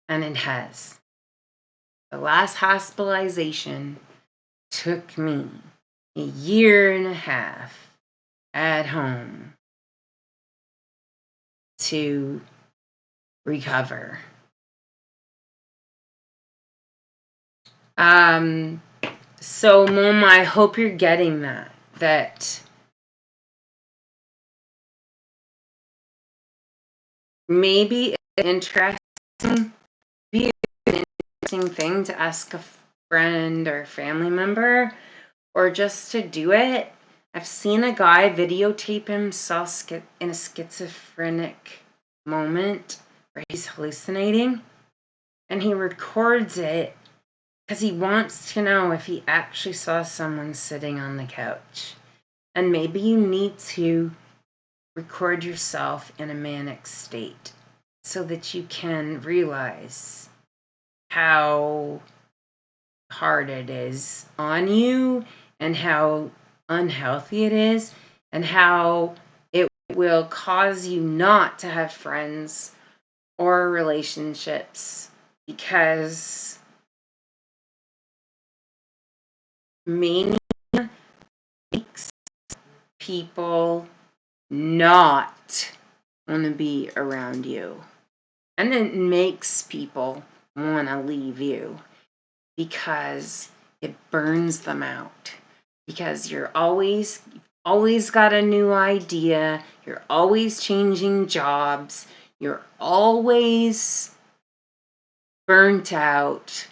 And it has. The last hospitalization took me a year and a half at home to recover. So, Moma, I hope you're getting that maybe it's interesting, be an interesting thing to ask a friend or family member, or just to do it. I've seen a guy videotape himself in a schizophrenic moment where he's hallucinating, and he records it because he wants to know if he actually saw someone sitting on the couch. And maybe you need to record yourself in a manic state so that you can realize how hard it is on you and how unhealthy it is and how it will cause you not to have friends or relationships because mania makes people not want to be around you. And it makes people want to leave you because it burns them out. Because you've always got a new idea, you're always changing jobs, you're always burnt out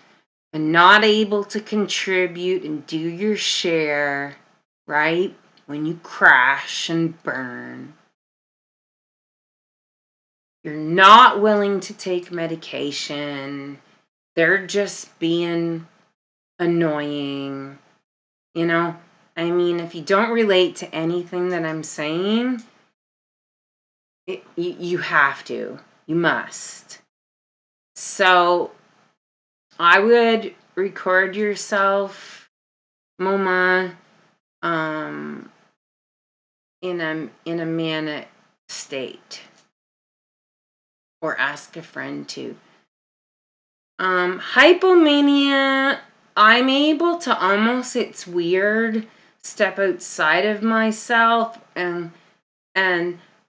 and not able to contribute and do your share, right? When you crash and burn. You're not willing to take medication. They're just being annoying. You know, I mean, if you don't relate to anything that I'm saying, you have to. You must. So I would record yourself, Moma, in a manic state, or ask a friend to. Hypomania, I'm able to almost, it's weird, step outside of myself, and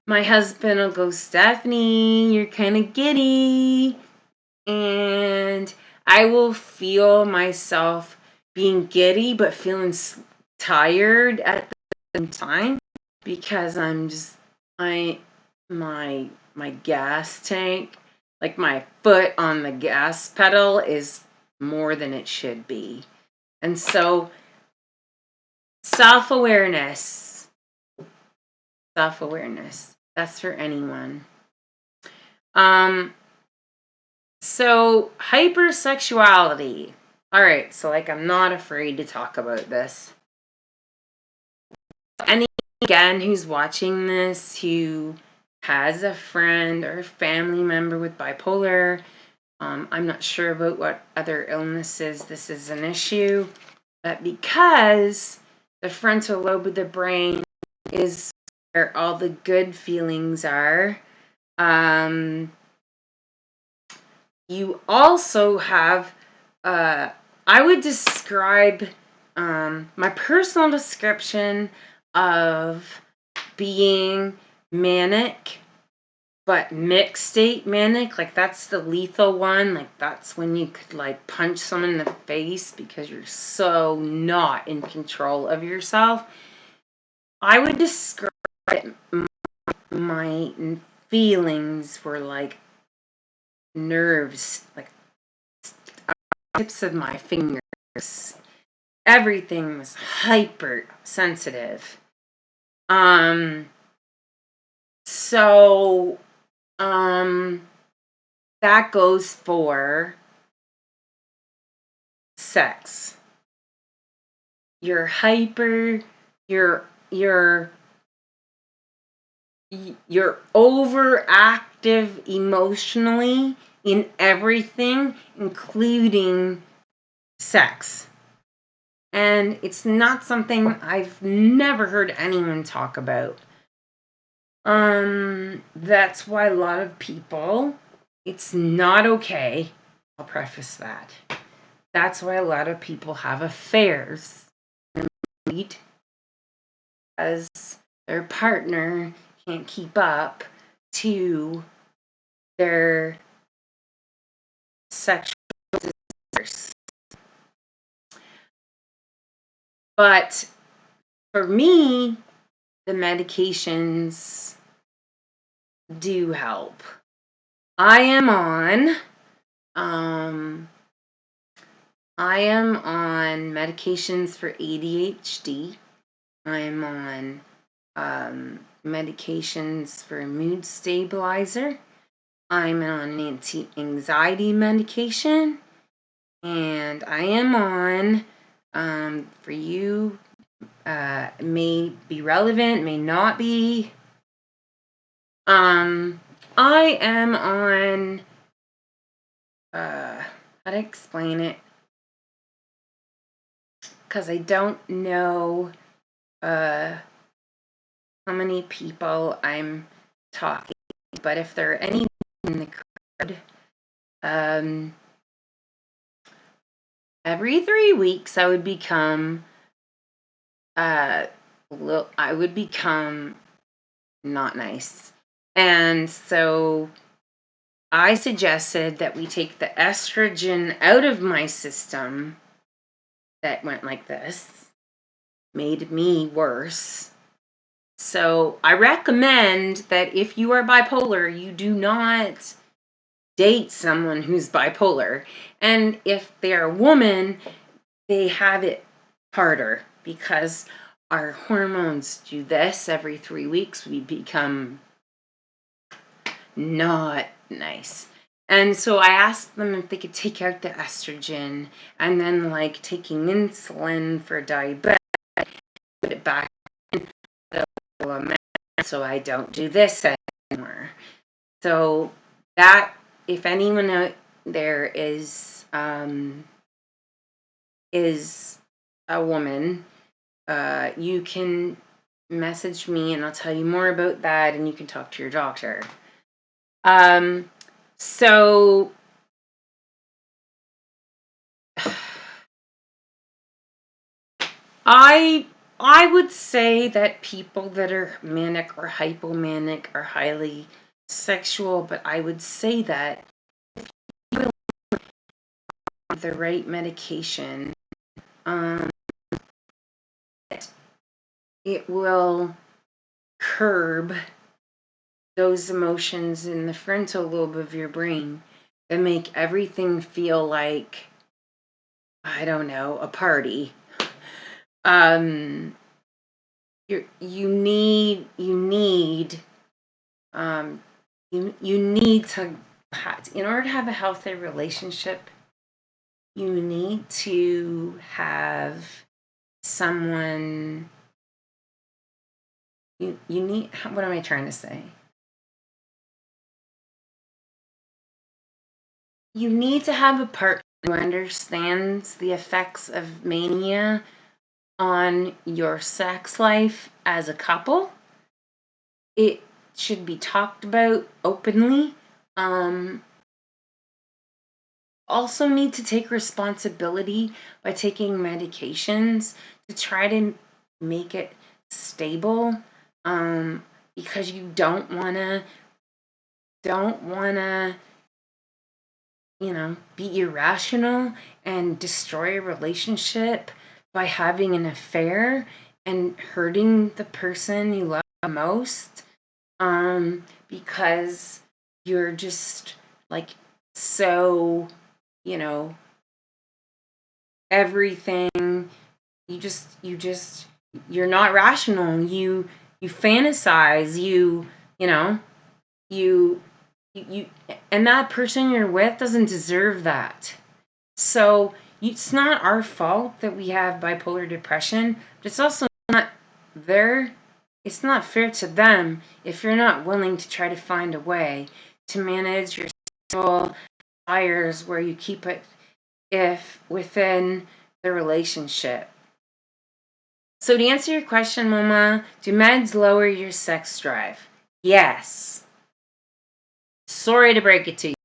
my husband will go, Stephanie, you're kind of giddy, and I will feel myself being giddy but feeling tired at the same time because my gas tank, like my foot on the gas pedal, is more than it should be. And so self-awareness, that's for anyone. So hypersexuality. All right, so like I'm not afraid to talk about this. Any, again, who's watching this who has a friend or a family member with bipolar, I'm not sure about what other illnesses this is an issue, but because the frontal lobe of the brain is where all the good feelings are, you also have, I would describe, my personal description of being manic, but mixed state manic, like that's the lethal one. Like that's when you could like punch someone in the face because you're so not in control of yourself. I would describe my feelings were like nerves, like tips of my fingers. Everything was hyper sensitive. So that goes for sex. You're hyper, you're overactive emotionally in everything, including sex. And it's not something I've never heard anyone talk about. That's why a lot of people, it's not okay. I'll preface that. That's why a lot of people have affairs because their partner can't keep up to their sexual desires. But for me, the medications do help. I am on medications for ADHD. I'm on medications for a mood stabilizer. I'm on anti-anxiety medication. And I am on, for you, may be relevant, may not be. I am on, how to explain it? Because I don't know how many people I'm talking, but if there are any in the crowd, every 3 weeks I would become not nice. And so I suggested that we take the estrogen out of my system that went like this, made me worse. So I recommend that if you are bipolar, you do not date someone who's bipolar. And if they're a woman, they have it harder because our hormones do this every 3 weeks. We become not nice. And so I asked them if they could take out the estrogen, and then like taking insulin for diabetes, put it back in so I don't do this anymore. So that, if anyone out there is a woman, you can message me and I'll tell you more about that, and you can talk to your doctor. So I would say that people that are manic or hypomanic are highly sexual, but I would say that if you have the right medication, it will curb those emotions in the frontal lobe of your brain that make everything feel like, I don't know, a party. You need to, in order to have a healthy relationship, you need to have someone, you need, what am I trying to say? You need to have a partner who understands the effects of mania on your sex life as a couple. It should be talked about openly. Also need to take responsibility by taking medications to try to make it stable, because you don't want to be irrational and destroy a relationship by having an affair and hurting the person you love most, because you're just like so, everything, you're not rational. You fantasize, you and that person you're with doesn't deserve that. So it's not our fault that we have bipolar depression, but it's also not it's not fair to them if you're not willing to try to find a way to manage your sexual desires where you keep it if within the relationship. So to answer your question, Mama, do meds lower your sex drive? Yes. Sorry to break it to you,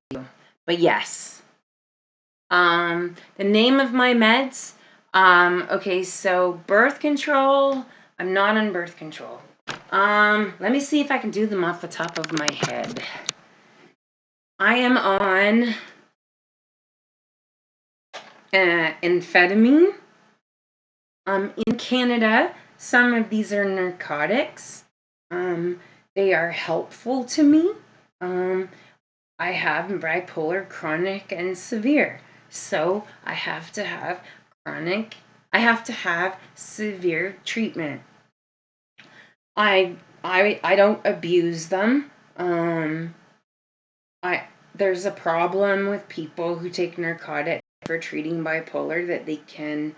but yes. The name of my meds, okay, so birth control, I'm not on birth control. Let me see if I can do them off the top of my head. I am on amphetamine, In Canada, some of these are narcotics. They are helpful to me. I have bipolar, chronic, and severe. So I have to have severe treatment. I don't abuse them. There's a problem with people who take narcotics for treating bipolar, that they can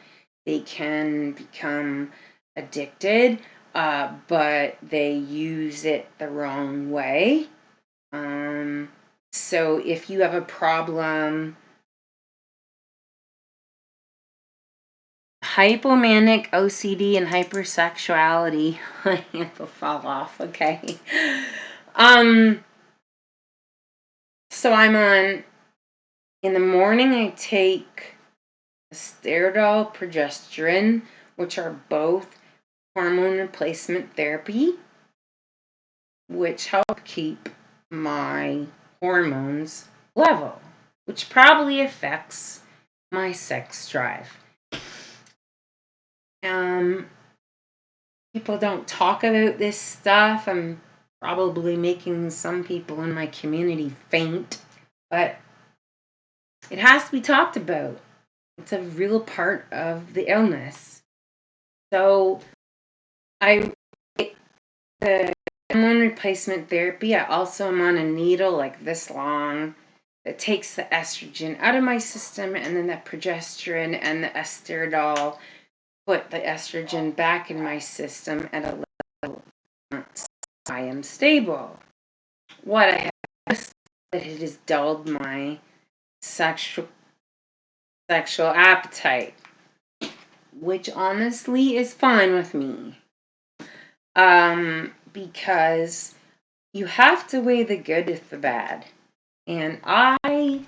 become addicted, but they use it the wrong way. So if you have a problem, hypomanic, OCD, and hypersexuality, my hand will fall off. Okay. So I'm on. In the morning, I take Estradiol, progesterone, which are both hormone replacement therapy, which help keep my hormones level, which probably affects my sex drive. People don't talk about this stuff. I'm probably making some people in my community faint, but it has to be talked about. It's a real part of the illness. So the hormone replacement therapy, I also am on a needle like this long that takes the estrogen out of my system, and then the progesterone and the Estradiol put the estrogen back in my system at a level I am stable. What I have is that it has dulled my sexual appetite, which honestly is fine with me. Because you have to weigh the good with the bad. And I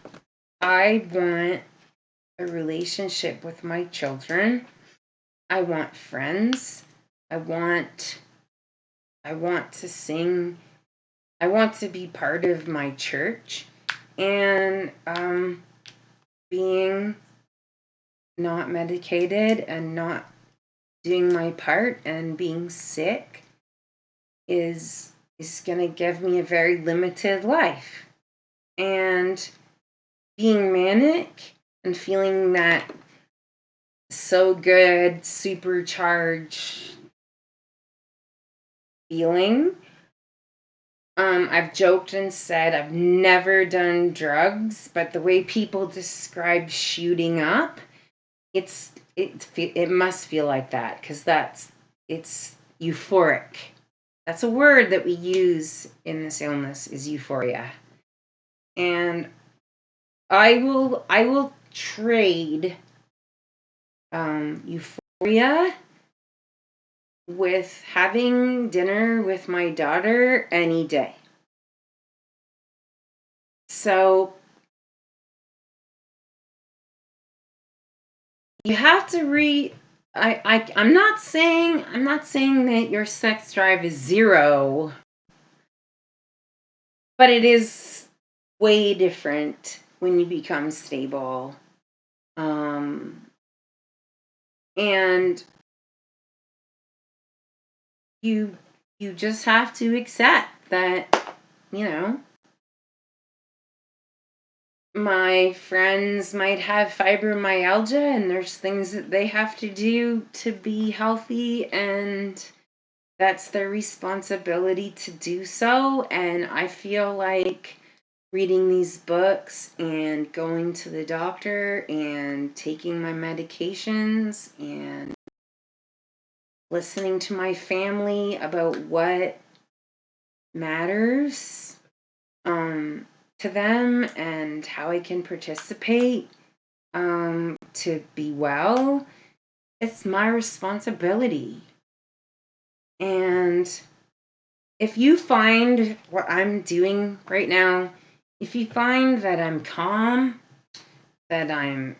want a relationship with my children. I want friends. I want to sing. I want to be part of my church. And being not medicated and not doing my part and being sick is going to give me a very limited life. And being manic and feeling that so good, supercharged feeling. I've joked and said I've never done drugs, but the way people describe shooting up, it must feel like that, because it's euphoric. That's a word that we use in this illness, is euphoria. And I will trade euphoria with having dinner with my daughter any day. So you have to I'm not saying that your sex drive is zero, but it is way different when you become stable. And you just have to accept that, my friends might have fibromyalgia, and there's things that they have to do to be healthy, and that's their responsibility to do so. And I feel like reading these books and going to the doctor and taking my medications and listening to my family about what matters to them and how I can participate to be well, it's my responsibility. And if you find what I'm doing right now, if you find that I'm calm, I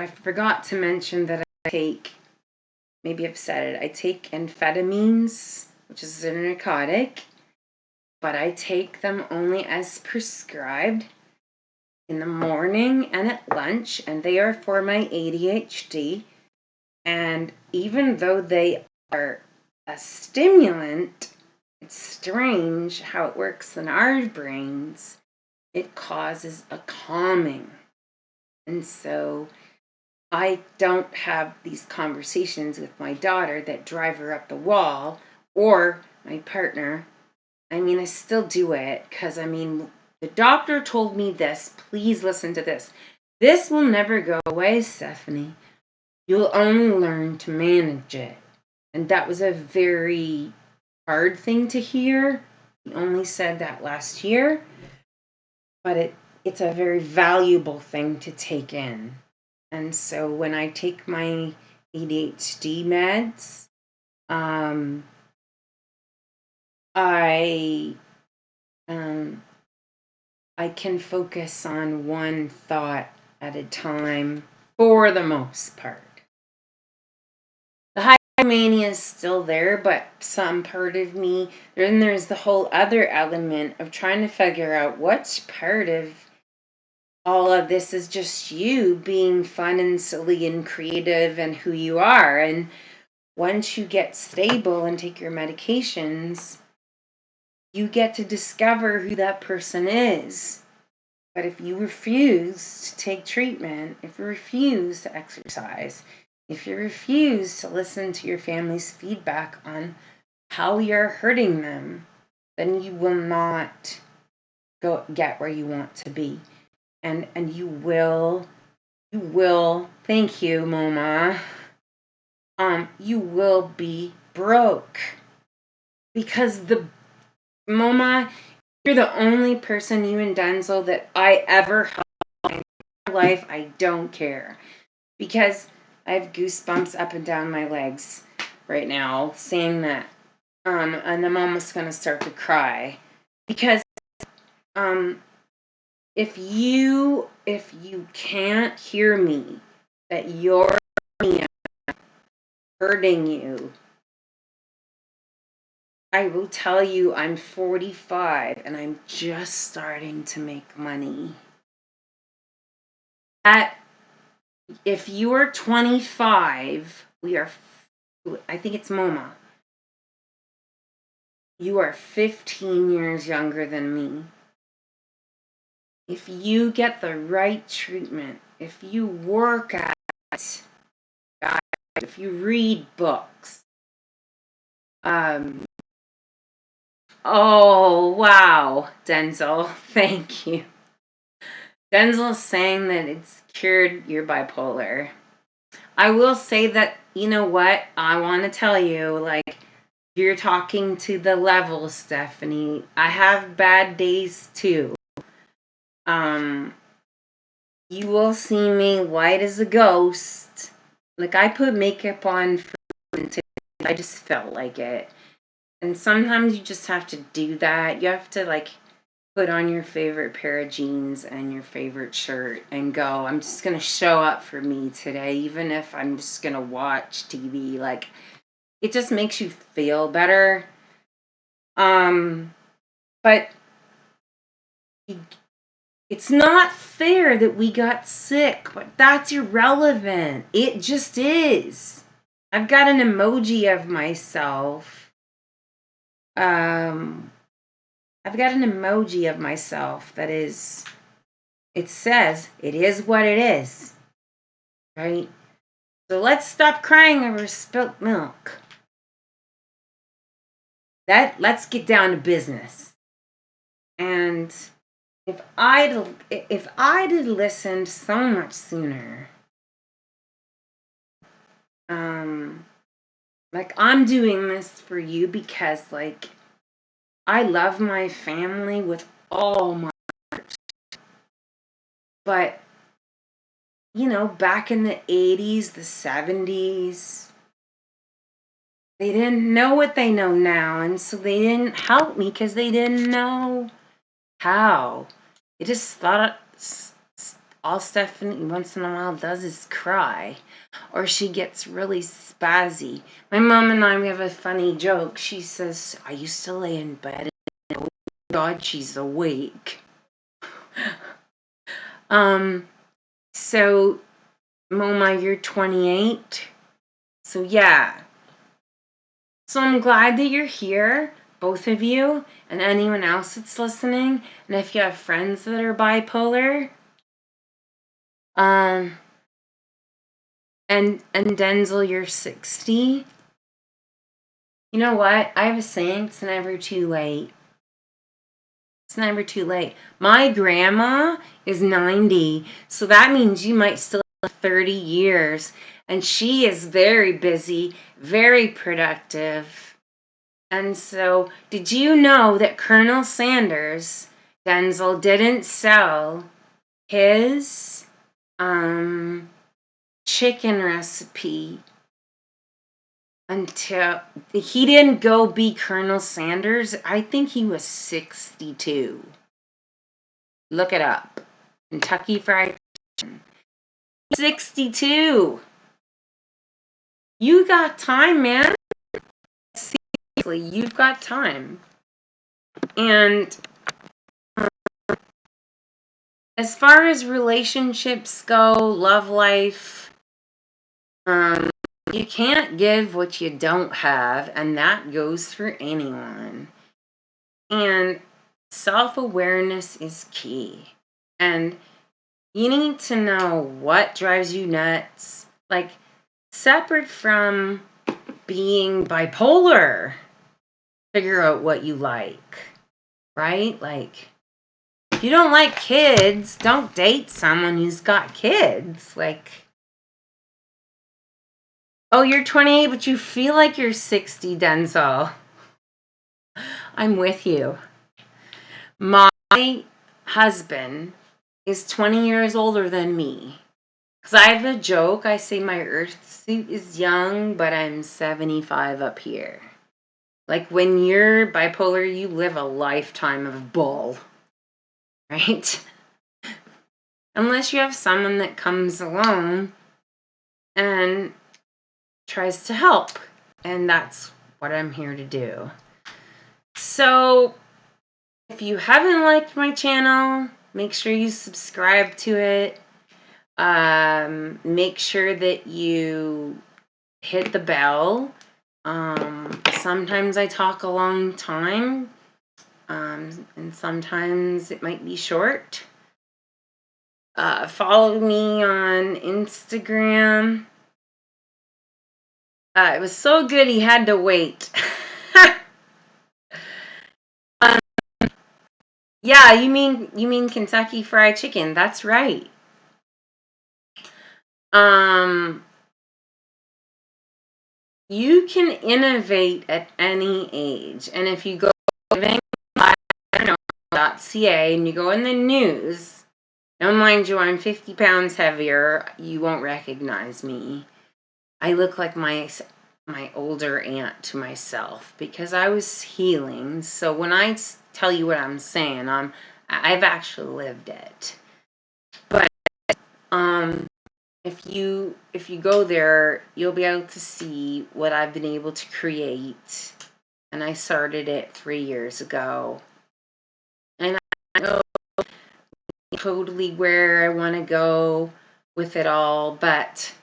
forgot to mention that I take, maybe I've said it, I take amphetamines, which is a narcotic, but I take them only as prescribed in the morning and at lunch, and they are for my ADHD. And even though they are a stimulant, it's strange how it works in our brains. It causes a calming. And so I don't have these conversations with my daughter that drive her up the wall, or my partner. I mean, I still do it because, the doctor told me this. Please listen to this. This will never go away, Stephanie. You'll only learn to manage it. And that was a very hard thing to hear. He only said that last year, but it's a very valuable thing to take in. And so when I take my ADHD meds, I I can focus on one thought at a time for the most part. The hypomania is still there, but some part of me, then there's the whole other element of trying to figure out which part of all of this is just you being fun and silly and creative and who you are. And once you get stable and take your medications, you get to discover who that person is. But if you refuse to take treatment, if you refuse to exercise, if you refuse to listen to your family's feedback on how you're hurting them, then you will not get where you want to be. And you will, thank you, Moma. You will be broke. Because Moma, you're the only person, you and Denzel, that I ever helped in my life. I don't care. Because I have goosebumps up and down my legs right now saying that. And I'm almost going to start to cry. Because if you can't hear me, that you're hurting you, I will tell you I'm 45 and I'm just starting to make money. If you are 25, I think it's Moma. You are 15 years younger than me. If you get the right treatment, if you work at it, if you read books, oh, wow, Denzel, thank you. Denzel's saying that it's cured your bipolar. I will say that, you know what? I want to tell you, you're talking to the level, Stephanie. I have bad days too. You will see me white as a ghost. I put makeup on for I just felt like it. And sometimes you just have to do that. You have to put on your favorite pair of jeans and your favorite shirt and go, I'm just going to show up for me today, even if I'm just going to watch TV. It just makes you feel better. But it's not fair that we got sick, but that's irrelevant. It just is. I've got an emoji of myself. I've got an emoji of myself that is, it says, it is what it is. Right? So let's stop crying over spilt milk. Let's get down to business. And if I'd listened so much sooner, I'm doing this for you because I love my family with all my heart. But back in the 80s, the 70s, they didn't know what they know now, and so they didn't help me because they didn't know how. They just thought all Stephanie once in a while does is cry, or she gets really spazzy. My mom and I, we have a funny joke. She says, I used to lay in bed and, oh God, she's awake. So, Moma, you're 28. So yeah. So I'm glad that you're here, both of you, and anyone else that's listening. And if you have friends that are bipolar, and Denzel, you're 60. You know what? I have a saying, it's never too late. It's never too late. My grandma is 90, so that means you might still have 30 years. And she is very busy, very productive. And so, did you know that Colonel Sanders, Denzel, didn't sell his chicken recipe until he didn't go be Colonel Sanders? I think he was 62. Look it up. Kentucky Fried Chicken. 62. You got time, man. Seriously, you've got time. And as far as relationships go, love life, you can't give what you don't have, and that goes for anyone. And self-awareness is key. And you need to know what drives you nuts. Like, separate from being bipolar, figure out what you like, right? Like, if you don't like kids, don't date someone who's got kids. Like, oh, you're 28, but you feel like you're 60, Denzel. I'm with you. My husband is 20 years older than me. Because I have a joke. I say my earth suit is young, but I'm 75 up here. Like, when you're bipolar, you live a lifetime of bull. Right? Unless you have someone that comes along and tries to help. And that's what I'm here to do. So, if you haven't liked my channel, make sure you subscribe to it. Make sure that you hit the bell. Sometimes I talk a long time, and sometimes it might be short. Follow me on Instagram. It was so good he had to wait. Yeah, you mean Kentucky Fried Chicken? That's right. You can innovate at any age, and if you go to living.ca and you go in the news, now mind you, I'm 50 pounds heavier. You won't recognize me. I look like my older aunt to myself because I was healing. So when I tell you what I'm saying, I've actually lived it. But if you go there, you'll be able to see what I've been able to create. And I started it 3 years ago. And I know totally where I want to go with it all, but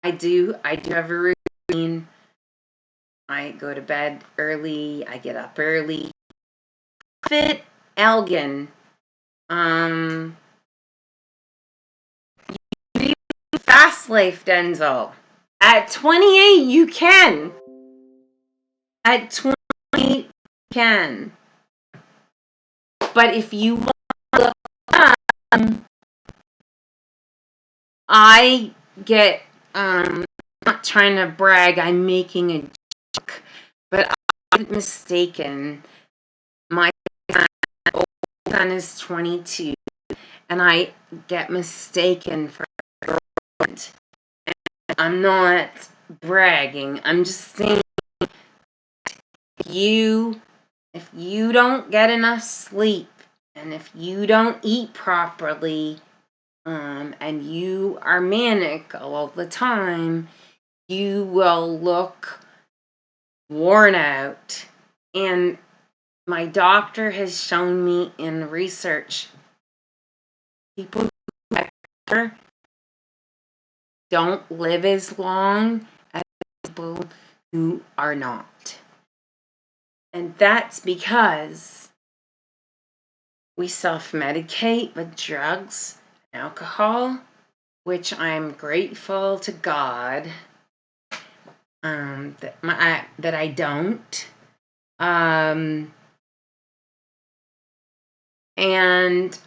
I do have a routine. I go to bed early, I get up early. Fit Elgin. Fast life, Denzel. At 28, you can. At 28, you can. But if you want to look I get, I'm not trying to brag, I'm making a joke, but I'm mistaken. My old son is 22, and I get mistaken for a girlfriend. And I'm not bragging, I'm just saying, if you don't get enough sleep, and if you don't eat properly, and you are manic all the time, you will look worn out. And my doctor has shown me in research, people who are don't live as long as people who are not. And that's because we self-medicate with drugs and alcohol, which I'm grateful to God that I don't. And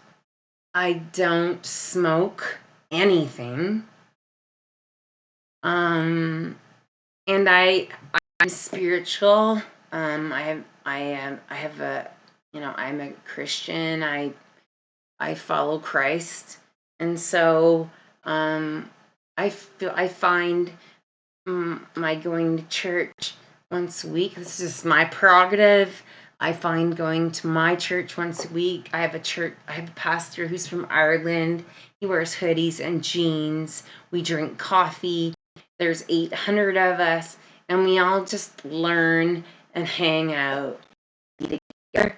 I don't smoke anything. And I'm spiritual. I'm a Christian. I follow Christ, and so I find my going to church once a week. This is just my prerogative. I find going to my church once a week. I have a pastor who's from Ireland. He wears hoodies and jeans. We drink coffee. There's 800 of us, and we all just learn and hang out together.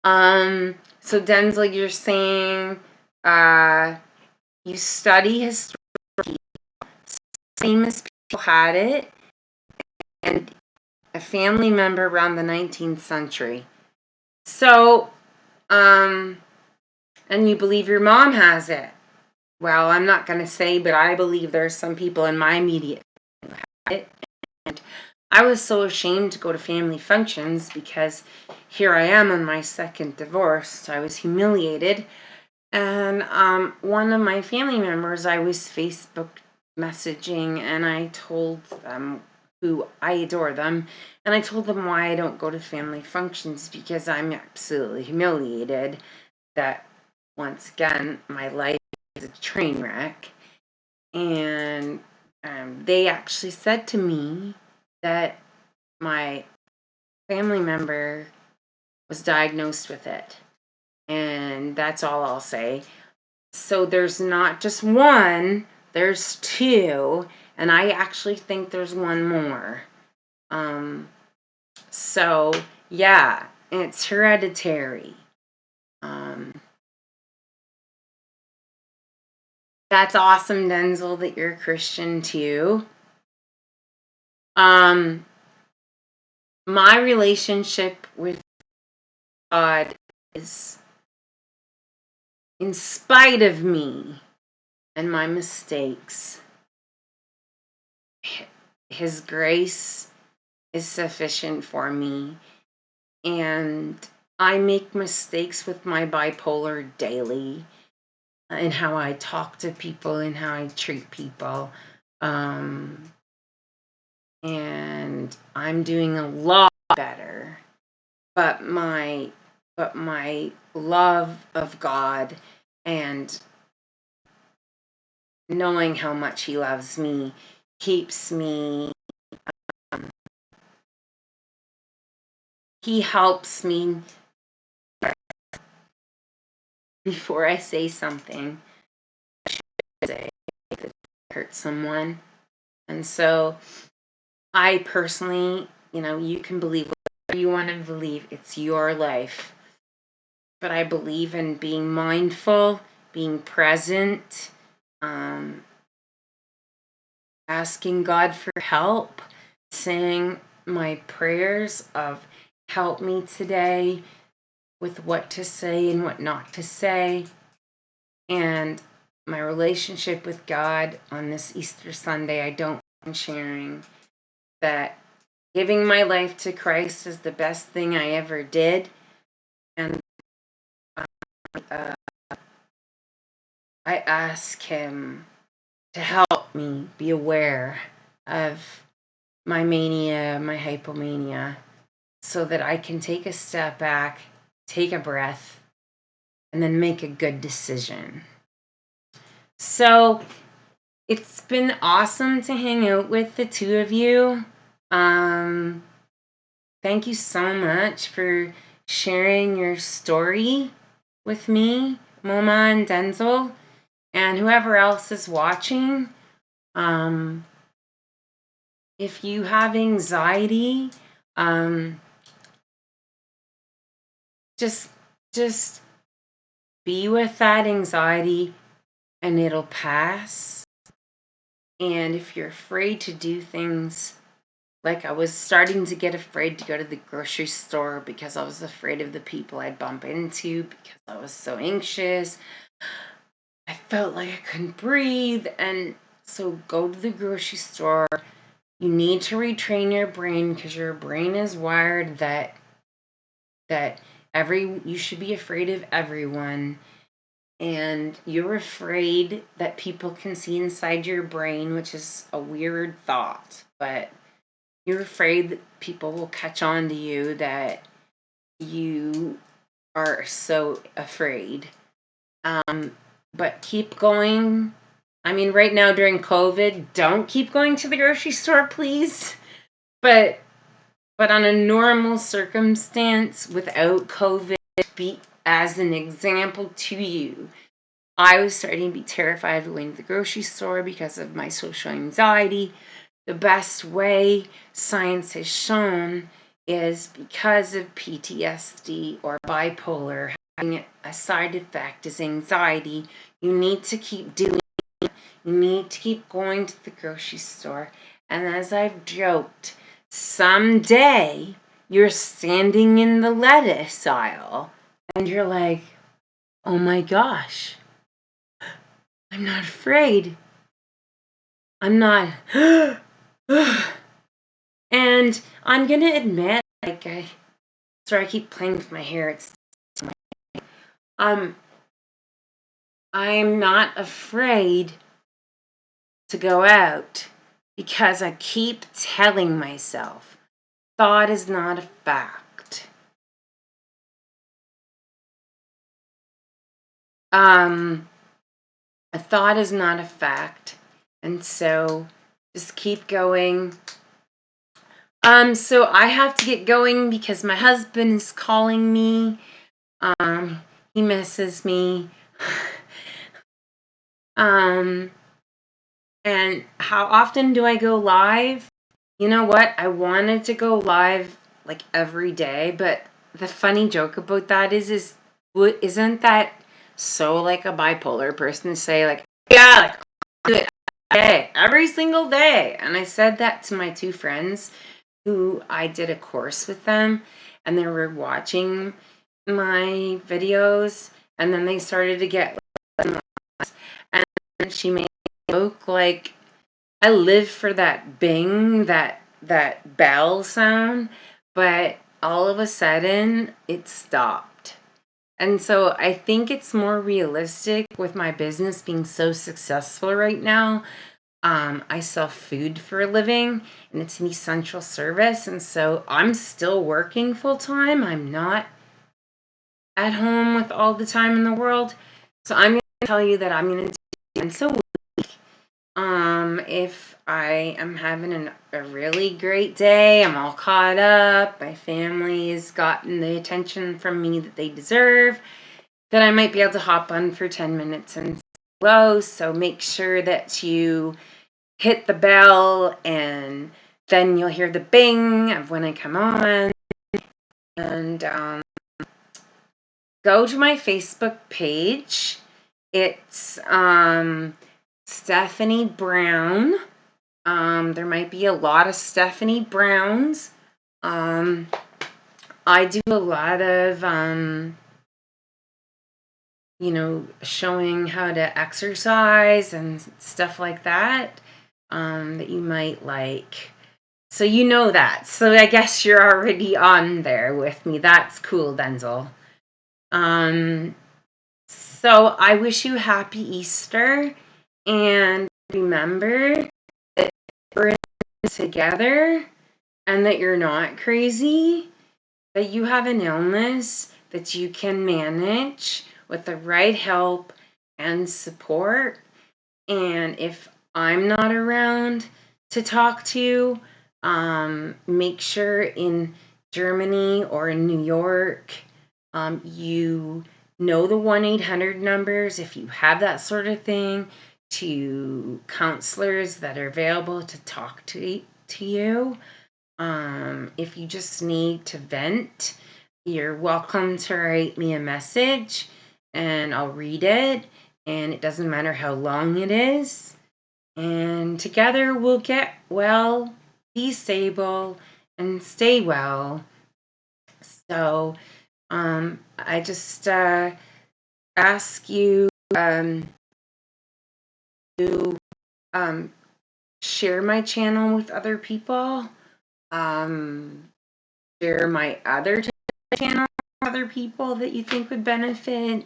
So Denzel, you're saying you study history, famous people had it, and a family member around the 19th century. So, and you believe your mom has it. Well, I'm not going to say, but I believe there's some people in my immediate who had it. And I was so ashamed to go to family functions because here I am on my second divorce. So I was humiliated. And one of my family members, I was Facebook messaging, and I told them who I adore them, and I told them why I don't go to family functions, because I'm absolutely humiliated that once again my life is a train wreck. And they actually said to me that my family member was diagnosed with it, and that's all I'll say. So there's not just one, there's two, and I actually think there's one more. So yeah, it's hereditary. That's awesome, Denzel, that you're a Christian too. My relationship with God is, in spite of me and my mistakes, His grace is sufficient for me. And I make mistakes with my bipolar daily, in how I talk to people and how I treat people. And I'm doing a lot better. But my love of God and knowing how much He loves me keeps me. He helps me before I say something that hurts someone. And so I personally, you can believe whatever you want to believe. It's your life. But I believe in being mindful, being present, asking God for help, saying my prayers of help me today with what to say and what not to say. And my relationship with God on this Easter Sunday, I don't mind sharing that giving my life to Christ is the best thing I ever did. And I ask Him to help me be aware of my mania, my hypomania, so that I can take a step back, take a breath, and then make a good decision. So it's been awesome to hang out with the two of you. Thank you so much for sharing your story with me, Moma and Denzel, and whoever else is watching. If you have anxiety, just be with that anxiety and it'll pass. And if you're afraid to do things, like I was starting to get afraid to go to the grocery store because I was afraid of the people I'd bump into because I was so anxious. I felt like I couldn't breathe. And so go to the grocery store. You need to retrain your brain because your brain is wired that you should be afraid of everyone, and you're afraid that people can see inside your brain, which is a weird thought, but you're afraid that people will catch on to you, that you are so afraid. But keep going. I mean, right now during COVID, don't keep going to the grocery store, please. But on a normal circumstance without COVID, be as an example to you, I was starting to be terrified of going to the grocery store because of my social anxiety. The best way science has shown is because of PTSD or bipolar, having a side effect is anxiety. You need to keep doing it. You need to keep going to the grocery store. And as I've joked, someday you're standing in the lettuce aisle and you're like, oh my gosh, I'm not afraid. I'm not. And I'm going to admit, sorry, I keep playing with my hair. I'm not afraid to go out because I keep telling myself thought is not a fact. A thought is not a fact. And so just keep going. So I have to get going because my husband is calling me. He misses me. And how often do I go live? You know what? I wanted to go live like every day, but the funny joke about that is isn't that so like a bipolar person to say like, yeah, like do it every single day? And I said that to my two friends who I did a course with them, and they were watching my videos, and then they started to get and she made a joke like, I live for that bing, that bell sound, but all of a sudden it stopped. And so I think it's more realistic with my business being so successful right now. I sell food for a living, and it's an essential service, and so I'm still working full time. I'm not at home with all the time in the world. So I'm going to tell you that I'm going to do once a week. If I am having a really great day, I'm all caught up, my family has gotten the attention from me that they deserve, then I might be able to hop on for 10 minutes and say hello. So make sure that you hit the bell, and then you'll hear the bing of when I come on. And go to my Facebook page. It's Stephanie Brown. There might be a lot of Stephanie Browns. I do a lot of, showing how to exercise and stuff like that, that you might like. So you know that. So I guess you're already on there with me. That's cool, Denzel. So I wish you happy Easter, and remember that we're in this together, and that you're not crazy, that you have an illness that you can manage with the right help and support. And if I'm not around to talk to you, make sure in Germany or in New York, you know the 1-800 numbers if you have that sort of thing, to counselors that are available to talk to you. If you just need to vent, you're welcome to write me a message and I'll read it, and it doesn't matter how long it is. and together we'll get well, be stable, and stay well. So I just ask you to share my channel with other people. Share my other channel with other people that you think would benefit.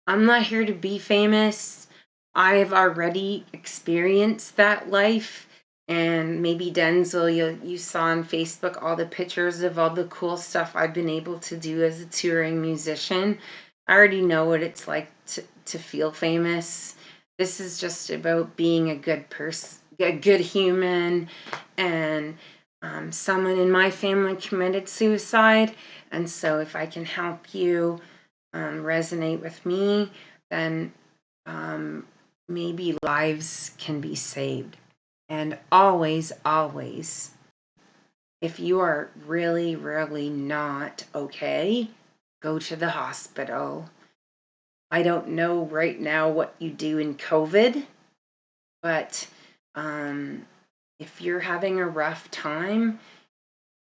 I'm not here to be famous. I've already experienced that life. And maybe Denzel, you saw on Facebook all the pictures of all the cool stuff I've been able to do as a touring musician. I already know what it's like to feel famous. This is just about being a good person, a good human, and someone in my family committed suicide. And so if I can help you resonate with me, then maybe lives can be saved. And always, always, if you are really, really not okay, go to the hospital. I don't know right now what you do in COVID, but if you're having a rough time,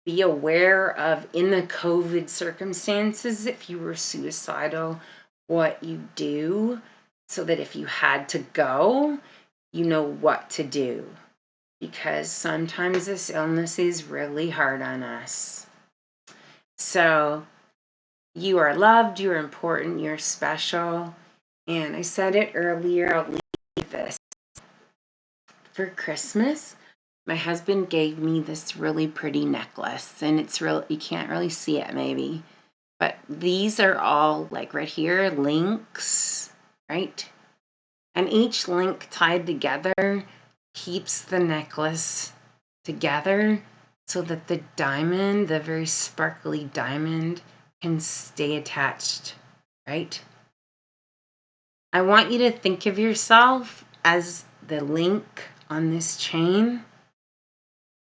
be aware of, in the COVID circumstances, if you were suicidal, what you do, so that if you had to go, you know what to do. Because sometimes this illness is really hard on us. So you are loved, you're important, you're special. And I said it earlier, I'll leave this. For Christmas, my husband gave me this really pretty necklace, and it's real, you can't really see it maybe, but these are all, like right here, links, right? And each link tied together keeps the necklace together so that the diamond, the very sparkly diamond, can stay attached, right? I want you to think of yourself as the link on this chain.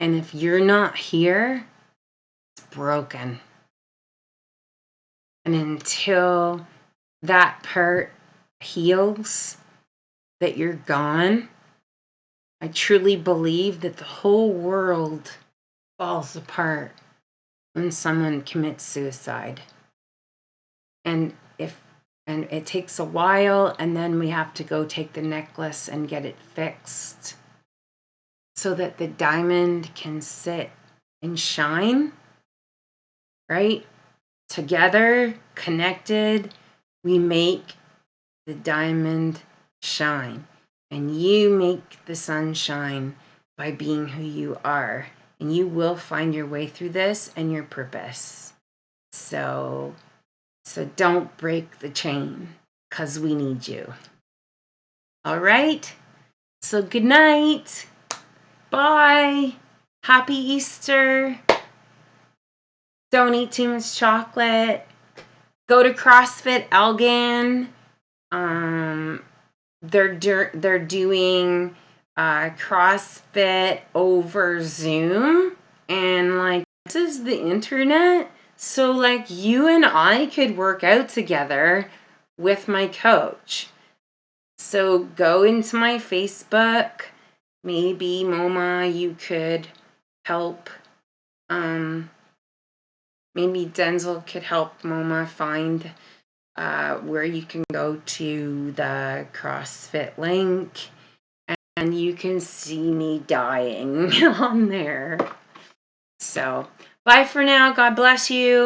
And if you're not here, it's broken. And until that part heals, that you're gone, I truly believe that the whole world falls apart when someone commits suicide. And it takes a while, and then we have to go take the necklace and get it fixed so that the diamond can sit and shine, right? Together, connected, we make the diamond shine. And you make the sun shine by being who you are. And you will find your way through this and your purpose. So don't break the chain, because we need you. All right? So good night. Bye. Happy Easter. Don't eat too much chocolate. Go to CrossFit Elgin. They're doing CrossFit over Zoom, and like, this is the internet, so like you and I could work out together with my coach. So go into my Facebook. Maybe Moma, you could help. Maybe Denzel could help Moma find where you can go to the CrossFit link, and you can see me dying on there. So bye for now. God bless you.